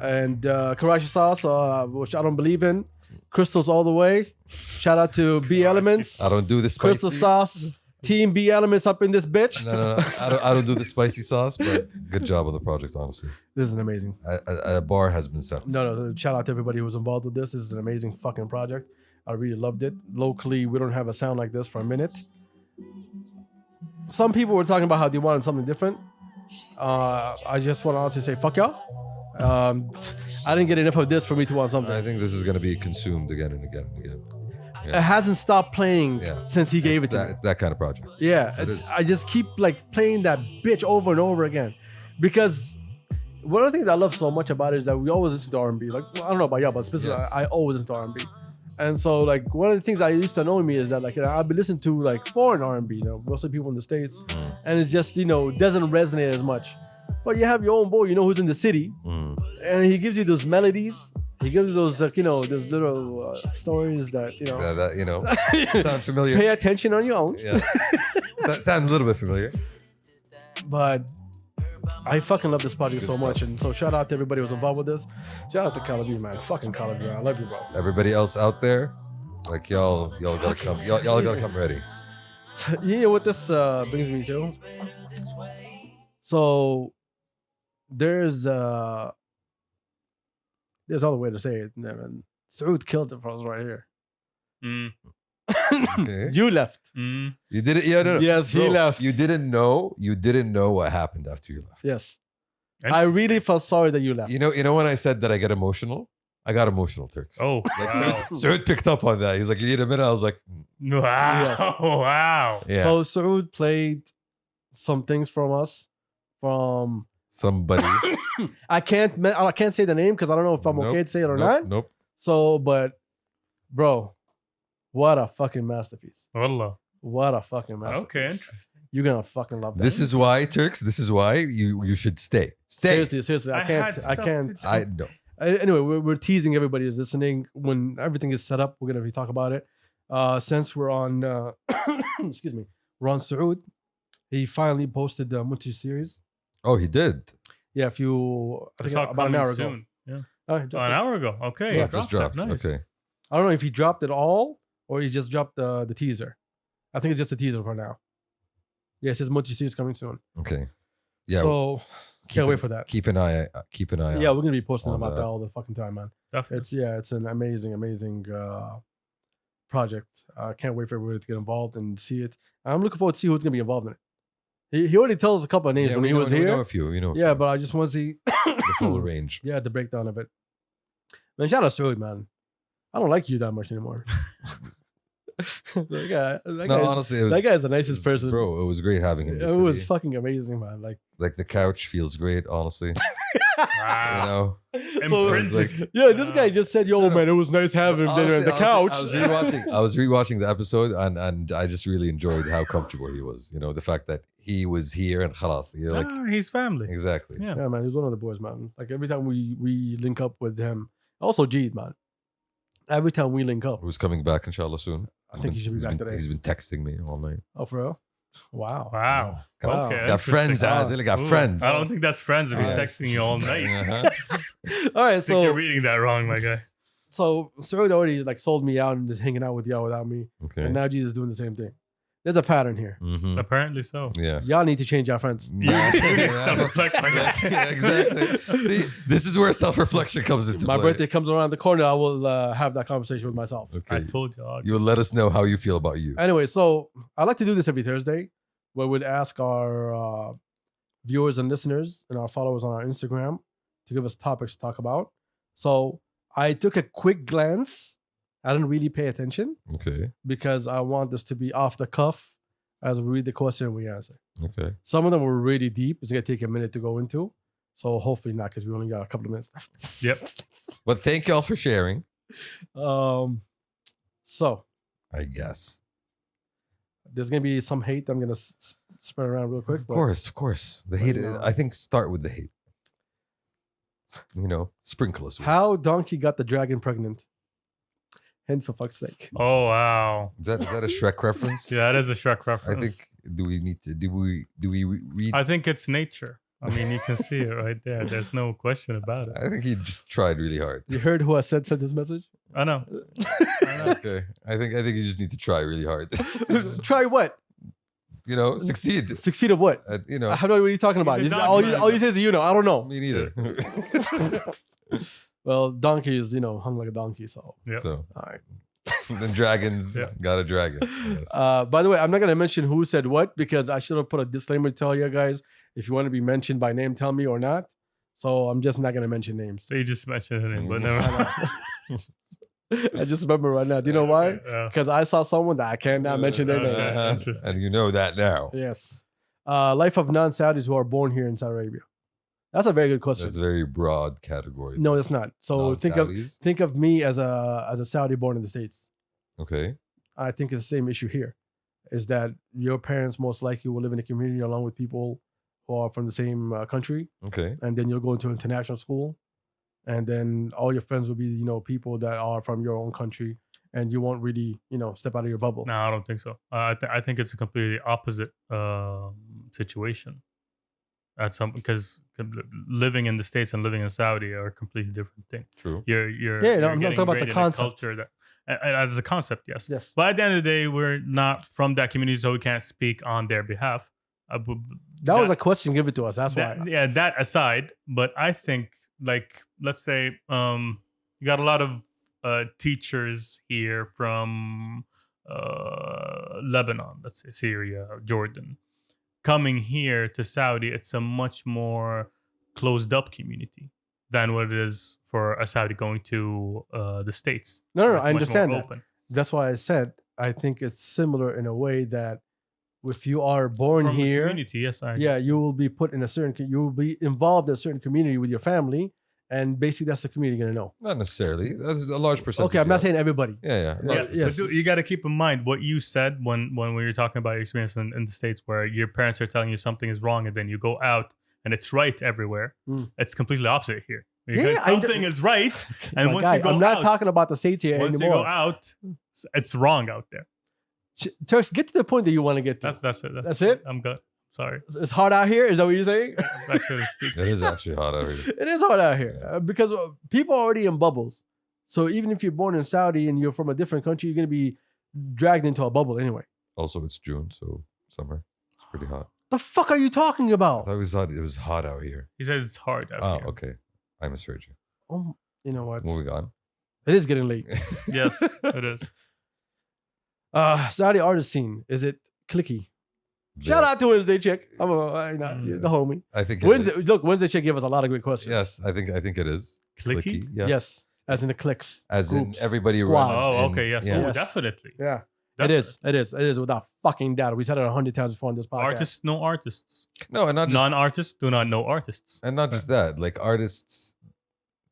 and Karachi Sauce, which I don't believe in. Crystals all the way. Shout out to B Elements. I don't do this Crystal spicy. Sauce. Team B Elements up in this bitch. No. I don't do the spicy sauce, but good job on the project. Honestly, This is amazing. a bar has been set. No. Shout out to everybody who was involved with this. This is an amazing fucking project. I really loved it. Locally, we don't have a sound like this for a minute. Some people were talking about how they wanted something different. I just want to honestly say, fuck y'all. I didn't get enough of this for me to want something. I think this is going to be consumed again and again and again. It hasn't stopped playing Yeah. since he gave It's it to that, me. It's that kind of project. Yeah, It is. I just keep playing that bitch over and over again, because one of the things I love so much about it is that we always listen to R&B. I don't know about y'all, but specifically, Yes. I always listen to R&B. And so one of the things I used to annoy me is that I've been listening to foreign R&B, mostly people in the States, and it just doesn't resonate as much. But you have your own boy, who's in the city, and he gives you those melodies. He gives you those those little stories that Sound familiar? pay attention on your own. Yeah. That sounds a little bit familiar. But I fucking love this project so much, and so shout out to everybody who was involved with this. Shout out to Calibi, man. Fucking Calibi, man. I love you, bro. Everybody else out there, y'all gotta come. Y'all gotta come ready. You know what this brings me to? So there's other way to say it, man. Saud killed it for us right here. Mm. Okay. You left. Mm. You did it. Yeah, no. Yes, he Bro, left. You didn't know. You didn't know what happened after you left. Yes. I really felt sorry that you left. You know when I said that I get emotional, I got emotional, Turks. Oh, wow. Saud picked up on that. He's like, "You need a minute." I was like, Wow. Yes. Wow. "Yeah." So Saud played some things from us. From Somebody. I can't say the name because I don't know if I'm okay to say it or not. Nope. So, but bro, what a fucking masterpiece! Wallah. What a fucking masterpiece! Okay, interesting. You're gonna fucking love that. This is why, Turks. This is why you should stay. Stay. seriously. I can't. I know. Anyway, we're teasing everybody who's listening. When everything is set up, we're gonna talk about it. Since we're on, excuse me, we're on Saud. He finally posted the muntij series. Oh, he did. Yeah, I think saw it about an coming hour ago. soon. Yeah. Oh, Oh, an hour ago. Okay. Yeah, it Just dropped. Nice. Okay. I don't know if he dropped it all or he just dropped the teaser. I think it's just the teaser for now. Yeah, it says muntij series coming soon. Okay. Yeah. So can't wait for that. Keep an eye. Keep an eye. Yeah, out. we're gonna be posting on about that. that all the fucking time, man. Definitely. It's an amazing project. I can't wait for everybody to get involved and see it. I'm looking forward to see who's gonna be involved in it. He already tells us a couple of names Yeah, when we he know, was we know here. a few. You know. Yeah, but I just want to see the full range. the breakdown of it. Man, shout out to Saud, man. I don't like you that much anymore. No, honestly, it was, that guy is the nicest person. Bro, it was great having him. It was fucking amazing, man. Like the couch feels great, honestly. Wow. You know, Imprinted. yeah, this guy just said, "Yo, man, it was nice having dinner at the couch." I was rewatching the episode, and I just really enjoyed how comfortable he was. You know, the fact that he was here and khalas. You're like, He's family. exactly. Yeah. Yeah, man, he's one of the boys, man. Like every time we link up with him, also G's, man. Every time we link up, Who's coming back, inshallah, soon? I think he should be back today. He's been texting me all night. Oh, for real? Wow. Wow. Got, Okay, got friends interesting. out there. Got Ooh, friends. I don't think that's friends if he's Yeah. texting you all night. Uh-huh. All right, I think you're so reading that wrong, my guy. Saud already like sold me out and is hanging out with y'all without me, Okay. and now Jesus is doing the same thing. There's a pattern here. Mhm. Apparently so. Yeah. Y'all need to change your friends. Yeah. You need to self-reflect, my guy. Yeah, exactly. See, this is where self-reflection comes into My play. birthday comes around the corner. I will have that conversation with myself. Okay. I told you. You will let us know how you feel about you. Anyway, so I like to do this every Thursday, where we'd ask our viewers and listeners and our followers on our Instagram to give us topics to talk about. So I took a quick glance. I didn't really pay attention Okay. because I want this to be off the cuff as we read the question and we answer. Okay. Some of them were really deep. It's gonna take a minute to go into. So hopefully not, because we only got a couple of minutes left. Yep. But thank y'all for sharing. So I guess. there's gonna be some hate. I'm gonna spread around real quick. Of course. The hate. I think start with the hate. You know, sprinkle us with it. How Donkey got the dragon pregnant? And for fuck's sake. Oh, wow. Is that a Shrek reference? Yeah, that is a Shrek I reference. think. Do we read? I think it's nature. I mean, you can see it right there. There's no question about it. I think he just tried really hard. You heard who I sent this message? I know. Okay. I think you just need to try really hard. Try what? You know, succeed. Succeed of what? You know, I don't know what you're talking about. He's a All donkey you say is I don't know. me neither. Well, donkey is hung like a donkey. So Yep. So all right. the dragons Yeah. got a dragon. Yes. By the way, I'm not gonna mention who said what because I should have put a disclaimer to tell you guys if you want to be mentioned by name, tell me or not. So I'm just not gonna mention names. So you just mentioned it, but never. I just remember right now. Do you know why? Yeah. Because I saw someone that I cannot mention their name. Okay. Interesting. And you know that now. Yes. Life of non-Saudis who are born here in Saudi Arabia. That's a very good question. That's a very broad category. No, it's not. So Non-Saudis? think of me as a Saudi born in the States. Okay. I think it's the same issue here. Is that your parents most likely will live in a community along with people who are from the same country, Okay. and then you'll go into international school, and then all your friends will be people that are from your own country, and you won't really step out of your bubble. No, I don't think so. I think it's a completely opposite situation. Because living in the States and living in Saudi are a completely different thing. True. You're Yeah, you're I'm getting talking about the ingrained in a concept. culture that as a concept, yes. Yes. But at the end of the day, we're not from that community, so we can't speak on their behalf. That was a question given to us. That's why. Yeah, that aside, but I think let's say you got a lot of teachers here from Lebanon, let's say Syria, Jordan, coming here to Saudi. It's a much more closed up community than what it is for a Saudi going to the States. No, where it's I much understand more that. open. That's why I said I think it's similar in a way that if you are born From the here, community, yes, I agree. yeah, you will be put in you will be involved in a certain community with your family, and basically that's the community you're gonna know. Not necessarily. That's a large percentage. Okay, I'm not yeah. saying everybody. Yeah. Yeah, large yes. but you got to keep in mind what you said when we were talking about your experience in the States, where your parents are telling you something is wrong, and then you go out and it's right everywhere. Mm. It's completely opposite here because Yeah, something is right, and My once guy, you go I'm not out, talking about the States here once you anymore. go out, it's wrong out there. Turks, get to the point that you want to get to. That's it. That's it? I'm good. Sorry. It's hard out here. Is that what you're saying? I shouldn't speak. It is actually hot out here. It is hard out here because people are already in bubbles. So even if you're born in Saudi and you're from a different country, you're gonna be dragged into a bubble anyway. Also, it's June, so summer. It's pretty hot. The fuck are you talking I about? thought it was hot out here. He said it's hard out Oh, here. okay. I misheard you. Oh, you know what? Moving on. It is getting late. Yes, it is. Saudi artist scene. Is it clicky? Shout out to Wednesday Chick. I'm the homie. I think it Wednesday, is. look, Wednesday Chick gave us a lot of great questions. Yes, I think it is. Clicky? Yes. Yes. As in the clicks. As groups, in everybody squads. runs. Oh, in- okay. Yes. Yeah. Oh, Yes. definitely. Yeah. It is without fucking doubt. We said it 100 times before on this podcast. Artists know artists. No, and not just Non-artists do not know artists. and not just that. Like artists,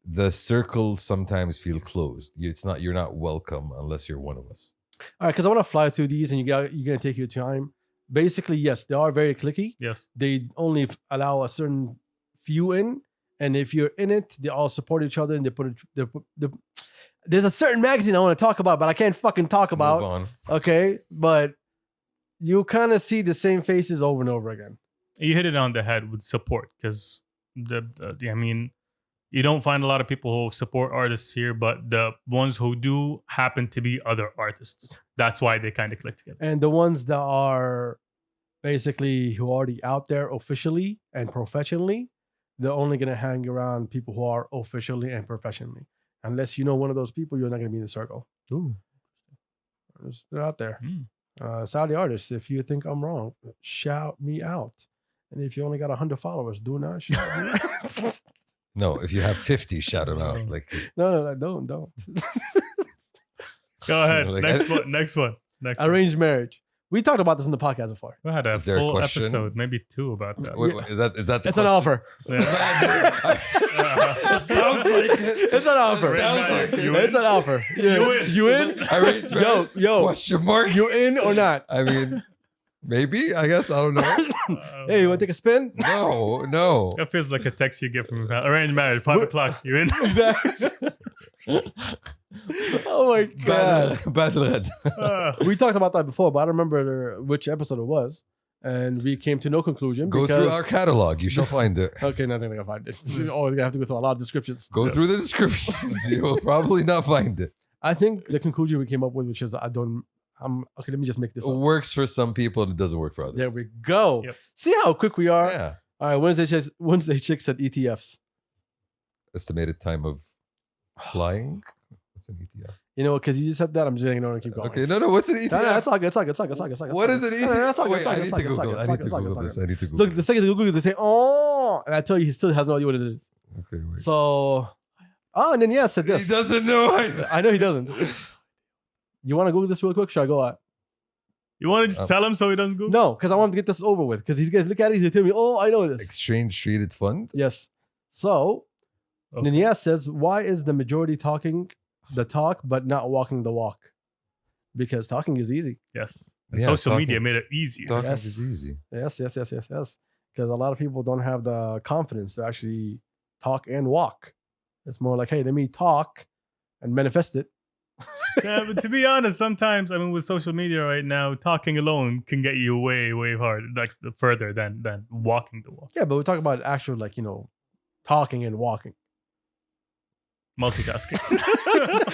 the circle sometimes feel closed. You're not welcome unless you're one of us. All right, because I want to fly through these, and you're gonna take your time. Basically, yes, they are very cliquey. Yes. They only allow a certain few in, and if you're in it, they all support each other, and there's a certain magazine I want to talk about, but I can't fucking talk Move about. on. Okay, but you kind of see the same faces over and over again. You hit it on the head with support because I mean, you don't find a lot of people who support artists here, but the ones who do happen to be other artists. That's why they kind of click together. And the ones that are basically who are already out there officially and professionally, they're only going to hang around people who are officially and professionally. Unless you know one of those people, you're not going to be in the circle. Ooh. They're out there. Mm. Saudi artists, if you think I'm wrong, shout me out. And if you only got 100 followers, do not shout me out. No, if you have 50, shout them out. Like No, don't. Go ahead. Like, Next one. Arranged marriage. We talked about this in the podcast before. We had a Is there a full question? episode, maybe 2 about that. wait, is that the It's an question? offer. Yeah. It sounds like it. It's an offer. It sounds like it. It's an offer. You in? Arranged marriage? Yo. Question mark? You in or not? I mean, maybe. I guess I don't know. Hey, you want to take a spin? No. That feels like a text you get from arranged marriage. 5 o'clock. You in? Oh my god. Battle red. We talked about that before, but I don't remember which episode it was. And we came to no conclusion. Go through our catalog. You shall find it. Okay, nothing gonna find it. Always gonna have to go through a lot of descriptions. Go through the descriptions. You will probably not find it. I think the conclusion we came up with, which is okay, let me just make this It up. works for some people and it doesn't work for others. There we go. Yep. See how quick we are? Yeah. All right, Wednesday chicks said ETFs. Estimated time of flying. What's an ETF? You know, because you just said that, I'm just going to keep going. Okay, no. What's an ETF? No, it's all good. It's all good. It's all good. It's all good. It's all good. What is an ETF? No, it's all good. Wait, It's all I good. need It's to all good. Google. I need to Google this. I need to Google. Look, the second you Google, they say, oh, and I tell you, he still has no idea what it is. Okay, wait. So, and then said this. He doesn't know. I know he doesn't. You want to Google this real quick? Should I go out? You want to just tell him so he doesn't Google? No, because I want to get this over with. Because he's going to look at it, he's going to tell me, oh, I know this. Exchange traded fund. Yes. So, Okay. Ninias says, why is the majority talking the talk but not walking the walk? Because talking is easy. Yes. And Yeah, social talking- media made it easier. Talking Yes. is easy. Yes. Because a lot of people don't have the confidence to actually talk and walk. It's more like, hey, let me talk and manifest it. Yeah, but to be honest, sometimes, I mean, with social media right now, talking alone can get you way, way hard, like further than walking the walk. Yeah, but we're talking about actual, like, talking and walking. Multitasking.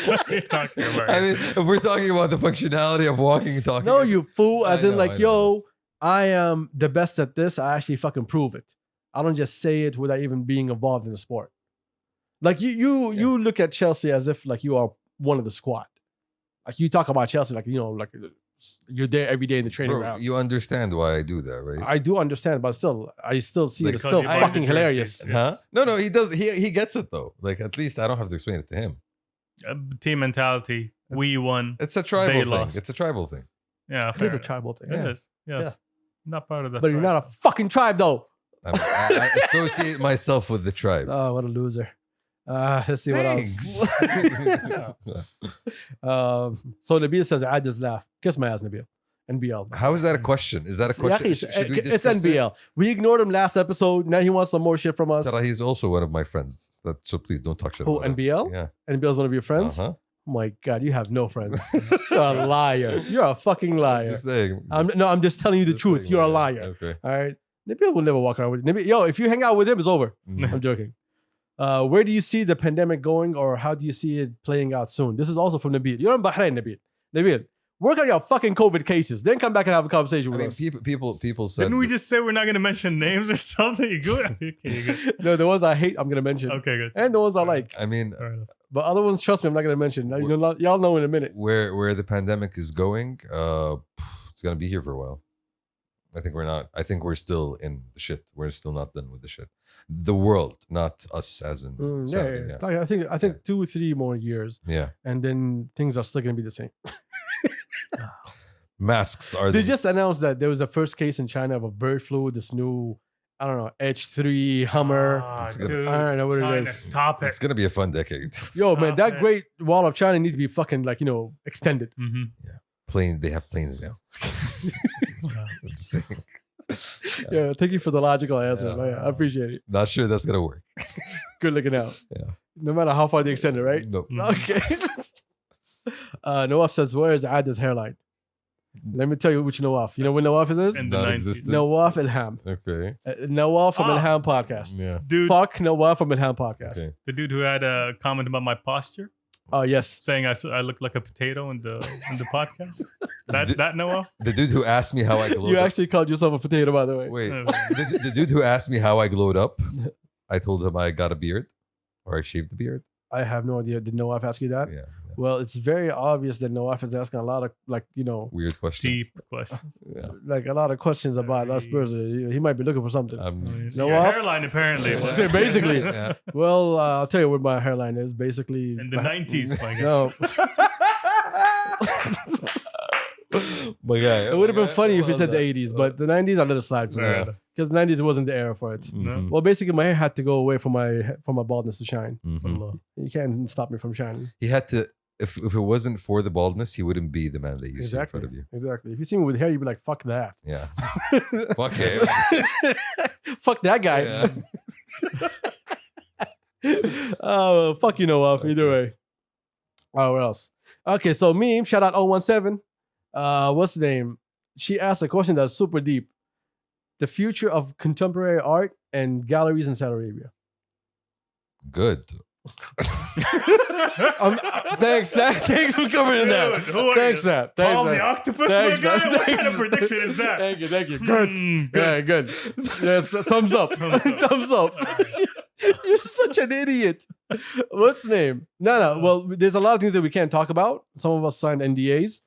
What are you talking about? I mean, if we're talking about the functionality of walking and talking. No, you fool. As I in, know, like, I yo, I am the best at this. I actually fucking prove it. I don't just say it without even being involved in the sport. Like, you look at Chelsea as if, like, you are one of the squad. Like, you talk about Chelsea like, like you're there every day in the training Bro, ground. you understand why I do that, right? I do understand, but still, I still see Like, it's Because still you buy fucking the hilarious. jerseys. Huh? Yes. No, he does. He gets it though. Like at least I don't have to explain it to him. Team mentality. We won. It's a tribal They thing. lost. It's a tribal thing. Yeah, It fair is a enough. tribal thing. It Yeah. is. Yes. Yeah. Not part of the But you're not a fucking tribe, though. I associate myself with the tribe. Oh, what a loser. Let's see what else. So Nabil says, I just laugh. Kiss my ass, Nabil. NBL. How is that a question? Is that a question? It's we it's discuss it? NBL. We ignored him last episode. Now he wants some more shit from us. Tara, he's also one of my friends. So please don't talk shit Who, about him. NBL? Yeah. NBL's one of your friends? Uh-huh. Oh my God, you have no friends. You're a liar. You're a fucking liar. Just saying. I'm just telling you the just truth. saying, You're a yeah. liar. Okay. All right. Nabil will never walk around with Nabil. Yo, if you hang out with him, it's over. Mhm. I'm joking. Where do you see the pandemic going, or how do you see it playing out soon? This is also from Nabil. You're in Bahrain, Nabil. Nabil, work on your fucking COVID cases. Then come back and have a conversation I with mean, us. people said. Didn't we just say we're not going to mention names or something? You good? Okay, you good. No, the ones I hate, I'm gonna mention, Okay, good. and the ones I like. I mean, Fair enough. But other ones, trust me, I'm not gonna mention. Now, y'all know in a minute. where the pandemic is going, it's gonna be here for a while. I think we're not. I think we're still in the shit. We're still not done with the shit. The world, not us, as in Yeah, Saudi, yeah. Like, I think 2 or 3 more years, yeah. and then things are still gonna be the same. Masks are They the just announced that there was a first case in China of a bird flu. This new, I don't know, H3 Hummer. Ah, gonna- dude, I don't know what it China, is. Stop it. it's gonna be a fun decade. Yo, man, Stop that it. Great Wall of China needs to be fucking extended. Mm-hmm. They have planes now. I'm just saying. Yeah, thank you for the logical answer. Yeah. man. I appreciate it. Not sure that's gonna work. Good looking out. Yeah. No matter how far they extend it, right? Nope. Okay. Nawaf says, where is Ad's hairline? Let me tell you which Nawaf. You know what Nawaf is? In the 90s. Non-existent. Nawaf Ilham. Okay. Nawaf from Ah. Ilham podcast. Yeah. Dude, Fuck Nawaf from Ilham podcast. Okay. the dude who had a comment about my posture, Oh, yes. saying I look like a potato in the podcast. That Noah? The dude who asked me how I glowed You up. actually called yourself a potato, by the way. Wait. The dude who asked me how I glowed up, I told him I got a beard or I shaved the beard. I have no idea. Did Nawaf ask you that? Yeah. Well, it's very obvious that Nawaf is asking a lot of, Weird questions. Deep questions. Yeah. a lot of questions about us Very- person. He might be looking for something. It's Know your what? hairline, apparently. Yeah, basically. Yeah. Well, I'll tell you what my hairline is. Basically, In the 90s, my guy. No. My guy. It would have been funny if you said the 80s, but the 90s I let it slide for Yeah. that because the 90s wasn't the era for it. Mhm. Well, basically, my hair had to go away for my baldness to shine. Mhm. Allah. You can't stop me from shining. He had to. If it wasn't for the baldness, he wouldn't be the man that you see in front of you. Exactly. If you see me with hair, you'd be like, "Fuck that." Yeah. Fuck him. Fuck that guy. Oh, fuck you, Noah. Either way. Oh, what else? Okay, so meme, shout out 017. What's the name? She asked a question that's super deep. The future of contemporary art and galleries in Saudi Arabia. Good. Thanks for covering that. Dude, who are Thanks, you? that. Paul Thanks, the that. octopus, Thanks, my guy? that. What kind Thanks. of prediction is that? Thank you. Good. Good. Yeah, good. Yes, thumbs up. Thumbs up. You're such an idiot. What's the name? No. Well, there's a lot of things that we can't talk about. Some of us signed NDAs.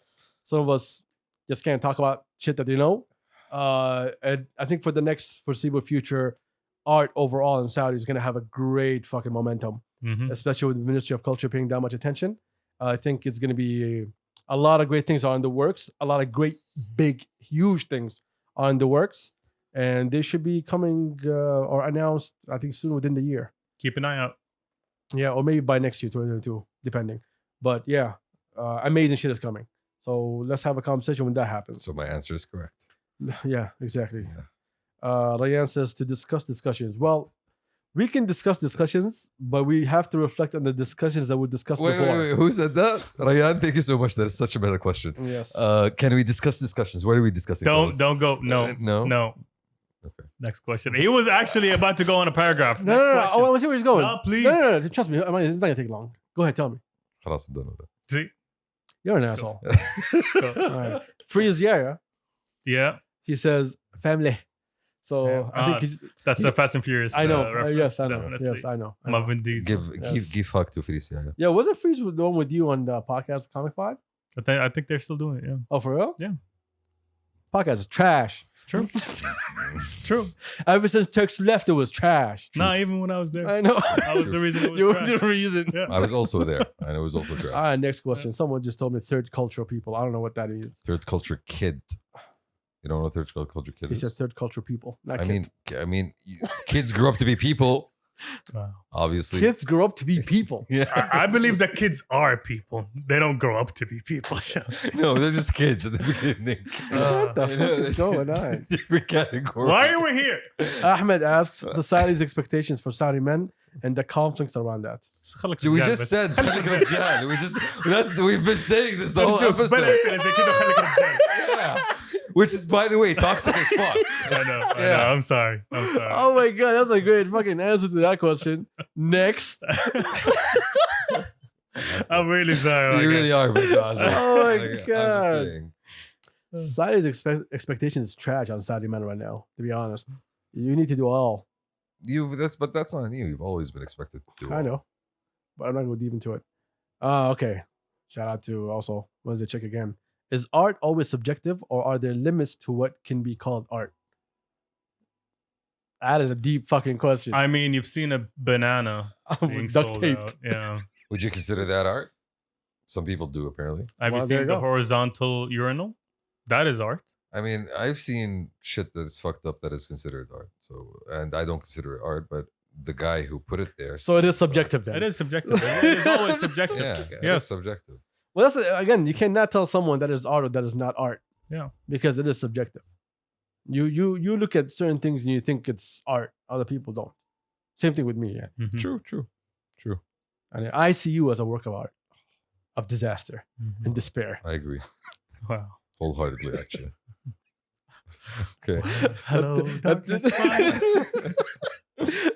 Some of us just can't talk about shit that they know. And I think for the next foreseeable future, art overall in Saudi is going to have a great fucking momentum, Mhm. especially with the Ministry of Culture paying that much attention. I think it's going to be a lot of great things are in the works. A lot of great, big, huge things are in the works. And they should be coming or announced, I think, soon within the year. Keep an eye out. Yeah, or maybe by next year, 2022, depending. But yeah, amazing shit is coming. So let's have a conversation when that happens. So my answer is correct. Yeah, exactly. Yeah. Ryan says to discuss discussions. Well, we can discuss discussions, but we have to reflect on the discussions that we discussed Wait, before. who said that? Ryan, thank you so much. That is such a better question. Yes. Can we discuss discussions? What are we discussing? fellas? Don't go. No. No? Okay. Okay. Next question. He was actually about to go on a paragraph. no, Next no, no. question. I want to see where he's going. No, please. No. Trust me. It's not going to take long. Go ahead. Tell me. خلاص, I'm done with that. See? You're an asshole. Go. All right. Freeze, yeah. Yeah. He says, family. So Yeah. I think he's. That's a Fast and Furious. I know. reference, Yes, I know. definitely. Yes, I know. I My know. Vin Diesel. Give hug to Felicia. Yeah, wasn't Freeze the one with you on the podcast Comic Pod? I think they're still doing it. Yeah. Oh, for real? Yeah. Podcast is trash. True. True. Ever since Turks left, it was trash. Nah, even when I was there. I know. I was the reason it was You were trash. the reason. Yeah. I was also there, and it was also trash. All right, next question. Someone just told me third cultural people. I don't know what that means. Third culture kid. You don't know what third culture kid He is? said third cultural people. Not I kids. mean, kids grew up to be people. Wow. Obviously, Kids grow up to be people. Yeah, I believe that kids are people. They don't grow up to be people. no, they're just kids at the beginning. What the fuck is going on? Different category. Why are we here? Ahmed asks society's expectations for Saudi men and the conflicts around that. Dude, we just said خليك رجال. We've been saying this the whole episode. Yeah. Which is, by the way, toxic as fuck. I know. I'm sorry. Oh my god, that's a great fucking answer to that question. Next. I'm really sorry. You really are, but Oh my I'm just God. saying. Saudi's expectations is trash on Saudi men right now, to be honest. You need to do all. But that's not you. You've always been expected to do. I all. know. But I'm not going to go deep into it. Okay. Shout out to also Wednesday Check again. Is art always subjective or are there limits to what can be called art? That is a deep fucking question. I mean, you've seen a banana being With duct sold taped. out. Yeah. Would you consider that art? Some people do, apparently. Have Well, you there seen you the go. horizontal urinal? That is art. I mean, I've seen shit that is fucked up that is considered art. So, and I don't consider it art, but the guy who put it there. So it is subjective then. It is subjective. It is always subjective. Yeah, it is Yes. subjective. Well, that's again, you cannot tell someone that is art or that is not art. Yeah. Because it is subjective. You look at certain things and you think it's art. Other people don't. Same thing with me. Yeah. Mhm. True. And I see you as a work of art, of disaster Mhm. and despair. I agree Wow. wholeheartedly. Actually. Okay. Hello, That- darkness.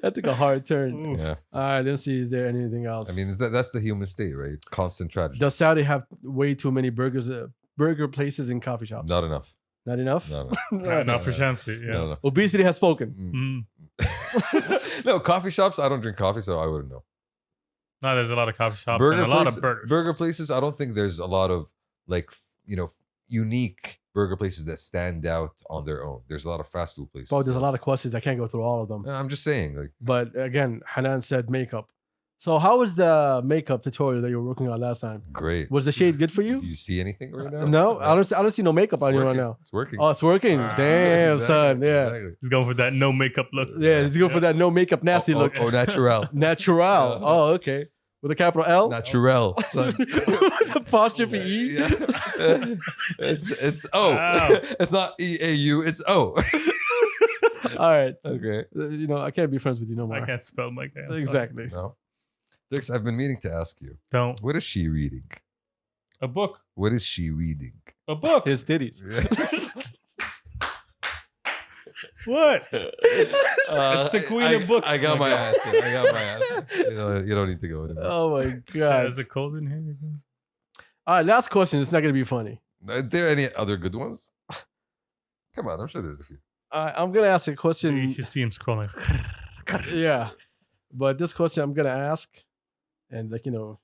That took a hard turn. Ooh. Yeah. All right, let's see. Is there anything else? I mean, that's the human state, right? Constant tragedy. does Saudi have way too many burger places and coffee shops? Not enough. Not enough. No. Not for Shamsi. Yeah. No. Obesity has spoken. Mm. No, coffee shops. I don't drink coffee, so I wouldn't know. No, there's a lot of coffee shops and a lot of burgers. Burger places. I don't think there's a lot of like unique burger places that stand out on their own. There's a lot of fast food places. Bro, there's a lot of questions. I can't go through all of them. I'm just saying, like, But again, Hanan said makeup. So how was the makeup tutorial that you were working on last time? great. Was the shade good for you? Do you see anything right now? No, I don't see no makeup It's on you right working. now. It's working. Oh, it's working. Ah, Damn, Exactly, son. Yeah. exactly. He's going for that no makeup look. Yeah, let's go for that no makeup nasty look. Oh, natural. Natural. Yeah. Oh, okay. With a capital L? Natural. son. With apostrophe E? Yeah. It's O. Wow. It's not EAU. It's O. All right. Okay. I can't be friends with you no more. I can't spell my guy. I'm sorry. Exactly. No. Dix, I've been meaning to ask you. Don't. What is she reading? A book. What is she reading? A book. His titties. What? It's the queen of books. I got my Okay. answer. I got my answer. You don't need to go with it. Oh my god. Is it cold in here? All right, last question. It's not gonna be funny. Is there any other good ones? Come on, I'm sure there's a few. I'm gonna ask a You question. should see him scrolling. Yeah, but this question I'm gonna ask, and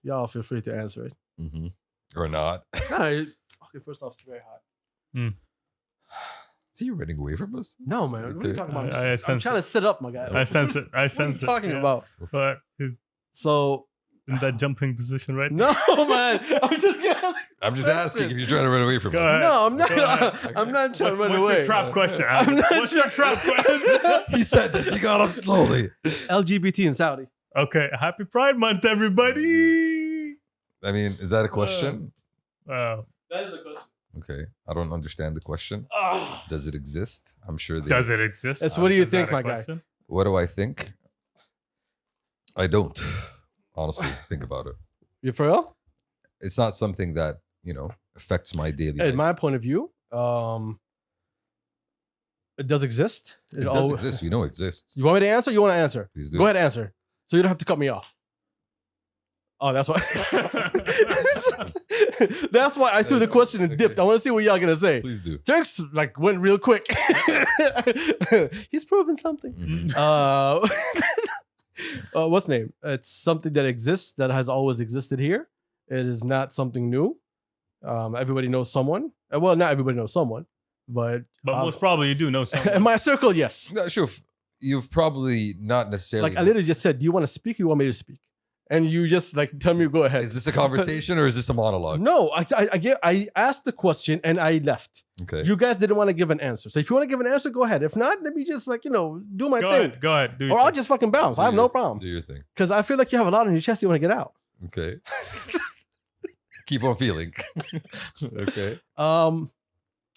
y'all feel free to answer it. Mm-hmm. Or not. All right. Okay, first off, it's very hot. Is he running away from us? No, man. What are you Okay. talking about? I I'm sense trying to sit up, my guy. I sense it. I What are you sense it. talking yeah. about? But he's So in that jumping position right no, man. I'm just kidding. I'm just asking if you're trying to run away from Go us. ahead. No, I'm not. Go ahead. I'm not trying to run What's away. your trap question? I'm Alex? not What's your sure. trap question? He said this. He got up slowly. LGBT in Saudi. Okay, happy Pride Month, everybody. I mean, is that a question? Wow. That is the question. Okay. I don't understand the question. Ah. Does it exist? I'm sure they Does it exist? It's what do you Is that think, a my guy? question? What do I think? I don't. Honestly, think about it. You for real? It's not something that, affects my daily In life. my point of view, it does exist. It does exist. We know it exists. You want me to answer? You want to answer? Please do. Go ahead, answer. So you don't have to cut me off. Oh, that's why. That's why I threw the question and dipped. I want to see what y'all gonna say. Please do. Turks went real quick. He's proven something. Mhm. What's the name? It's something that exists, that has always existed here. It is not something new. Everybody knows someone. Well, not everybody knows someone, but most probably you do know in something. my circle, yes. No, sure. You've probably not necessarily. Like I literally just said, "Do you want to speak? Or you want me to speak?" And you just tell me, "Go ahead." Is this a conversation or is this a monologue? No, I asked the question and I left. Okay. You guys didn't want to give an answer. So if you want to give an answer, go ahead. If not, let me just do my Go thing. ahead. Go ahead. Do your Or I'll thing. just fucking bounce. Do I have no your- problem. Do your thing. Because I feel like you have a lot on your chest you want to get out. Okay. Keep on feeling. Okay.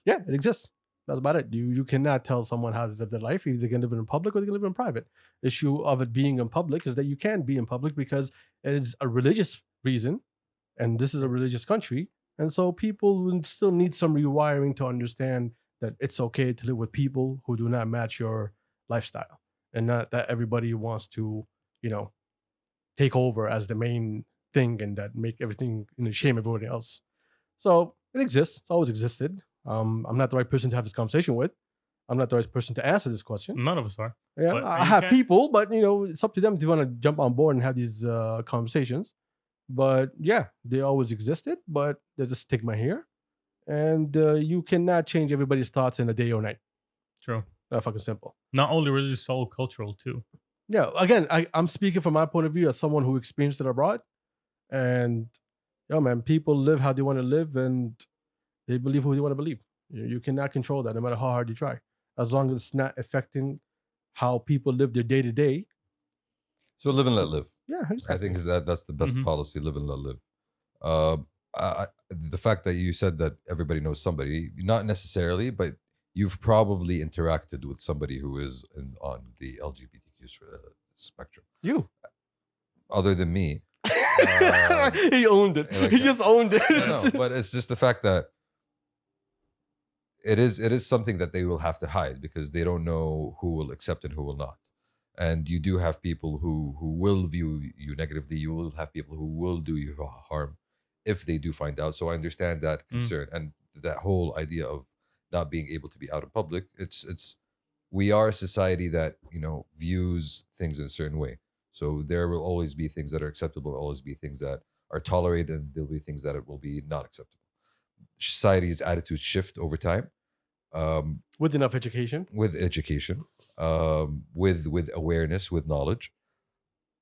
Yeah, it exists. That's about it. You cannot tell someone how to live their life. Either they can live in public or they can live in private. Issue of it being in public is that you can't be in public because it is a religious reason, and this is a religious country, and so people will still need some rewiring to understand that it's okay to live with people who do not match your lifestyle, and not that everybody wants to, take over as the main thing and that make everything shame everybody else. So it exists. It's always existed. I'm not the right person to have this conversation with. I'm not the right person to answer this question. None of us are. Yeah, But I you have can't- people, but it's up to them if they want to jump on board and have these conversations. But yeah, they always existed, but there's a stigma here, and you cannot change everybody's thoughts in a day or night. True. That fucking simple. Not only religious, all cultural too. Yeah, again, I'm speaking from my point of view as someone who experienced it abroad, and man, people live how they want to live, and they believe who they want to believe. You cannot control that, no matter how hard you try. As long as it's not affecting how people live their day to day. So live and let live. Yeah, I think that's the best Mhm. policy. Live and let live. The fact that you said that everybody knows somebody, not necessarily, but you've probably interacted with somebody who is on the LGBTQ spectrum, you. other than me. He owned it. like He that. just owned it. No, but it's just the fact that it is something that they will have to hide because they don't know who will accept and who will not. And you do have people who will view you negatively. You will have people who will do you harm if they do find out. So I understand that concern and that whole idea of not being able to be out in public. It's we are a society that views things in a certain way. So there will always be things that are acceptable, always be things that are tolerated, and there'll be things that will be not acceptable. Society's attitudes shift over time. With enough education. With education, with awareness, with knowledge,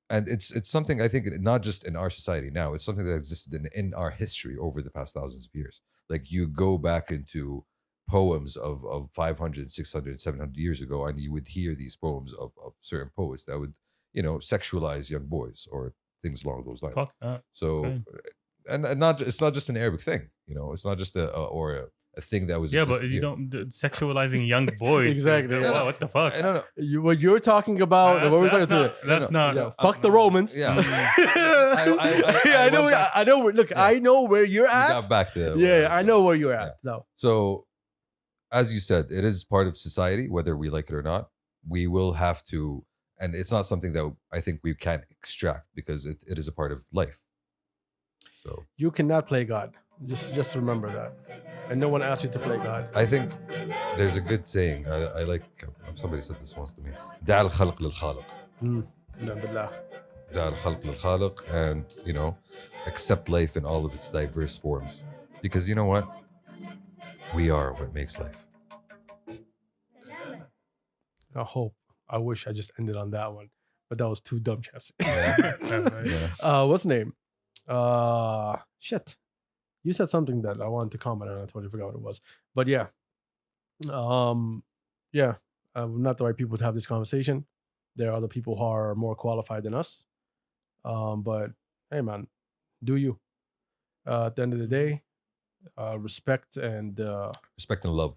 and it's something I think not just in our society now. It's something that existed in our history over the past thousands of years. Like you go back into poems of 500, 600, 700 years ago, and you would hear these poems of certain poets that would sexualize young boys or things along those lines. Fuck that. So, Okay. and not it's not just an Arabic thing. It's not just a thing that was Yeah, but existed you here. don't sexualizing young boys. Exactly, Dude. yeah. What the fuck? I don't know. What you're talking about? That's- what we're that's talking not- that's not- Yeah, fuck the Romans. Yeah. I know. went back- I know. Look, Yeah. I know where you're We at. got back to Yeah, I know where you're Yeah. at. No. So, as you said, it is part of society, whether we like it or not. We will have to, and it's not something that I think we can extract because it is a part of life. So, You cannot play God. Just remember that. And no one asked you to play God. I think there's a good saying. I like, somebody said this once to me. دع الخلق للخالق. No, billah. دع الخلق للخالق, and accept life in all of its diverse forms. Because you know what? We are what makes life. I wish I just ended on that one, but that was too dumb, chaps. Yeah. What's the name? Shit. You said something that I wanted to comment on. I totally forgot what it was. But yeah. Yeah. We're not the right people to have this conversation. There are other people who are more qualified than us. But hey, man, do you? At the end of the day, respect and Respect and love.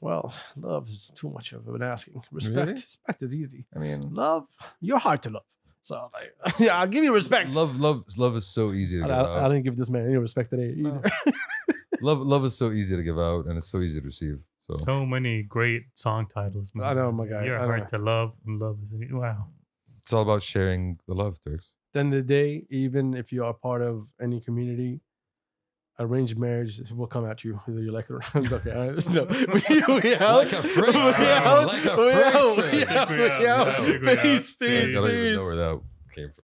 well, love is too much of an asking. Respect, Really? respect is easy. I mean, Love, you're hard to love. So like, yeah, I'll give you respect. love is so easy to give I out. didn't give this man any respect today either. Love is so easy to give out, and it's so easy to receive. So many great song titles. Man. I know, my guy. You're I hard know. to love, and love is wow. It's all about sharing the love, Turks. At the end of the day, even if you are part of any community, arranged marriage will come at you whether you like it or not. Okay, no, we out. Like a freight We train, out. like a We freight out. train. We out. We out. Peace, I peace, don't even peace. know where that came from.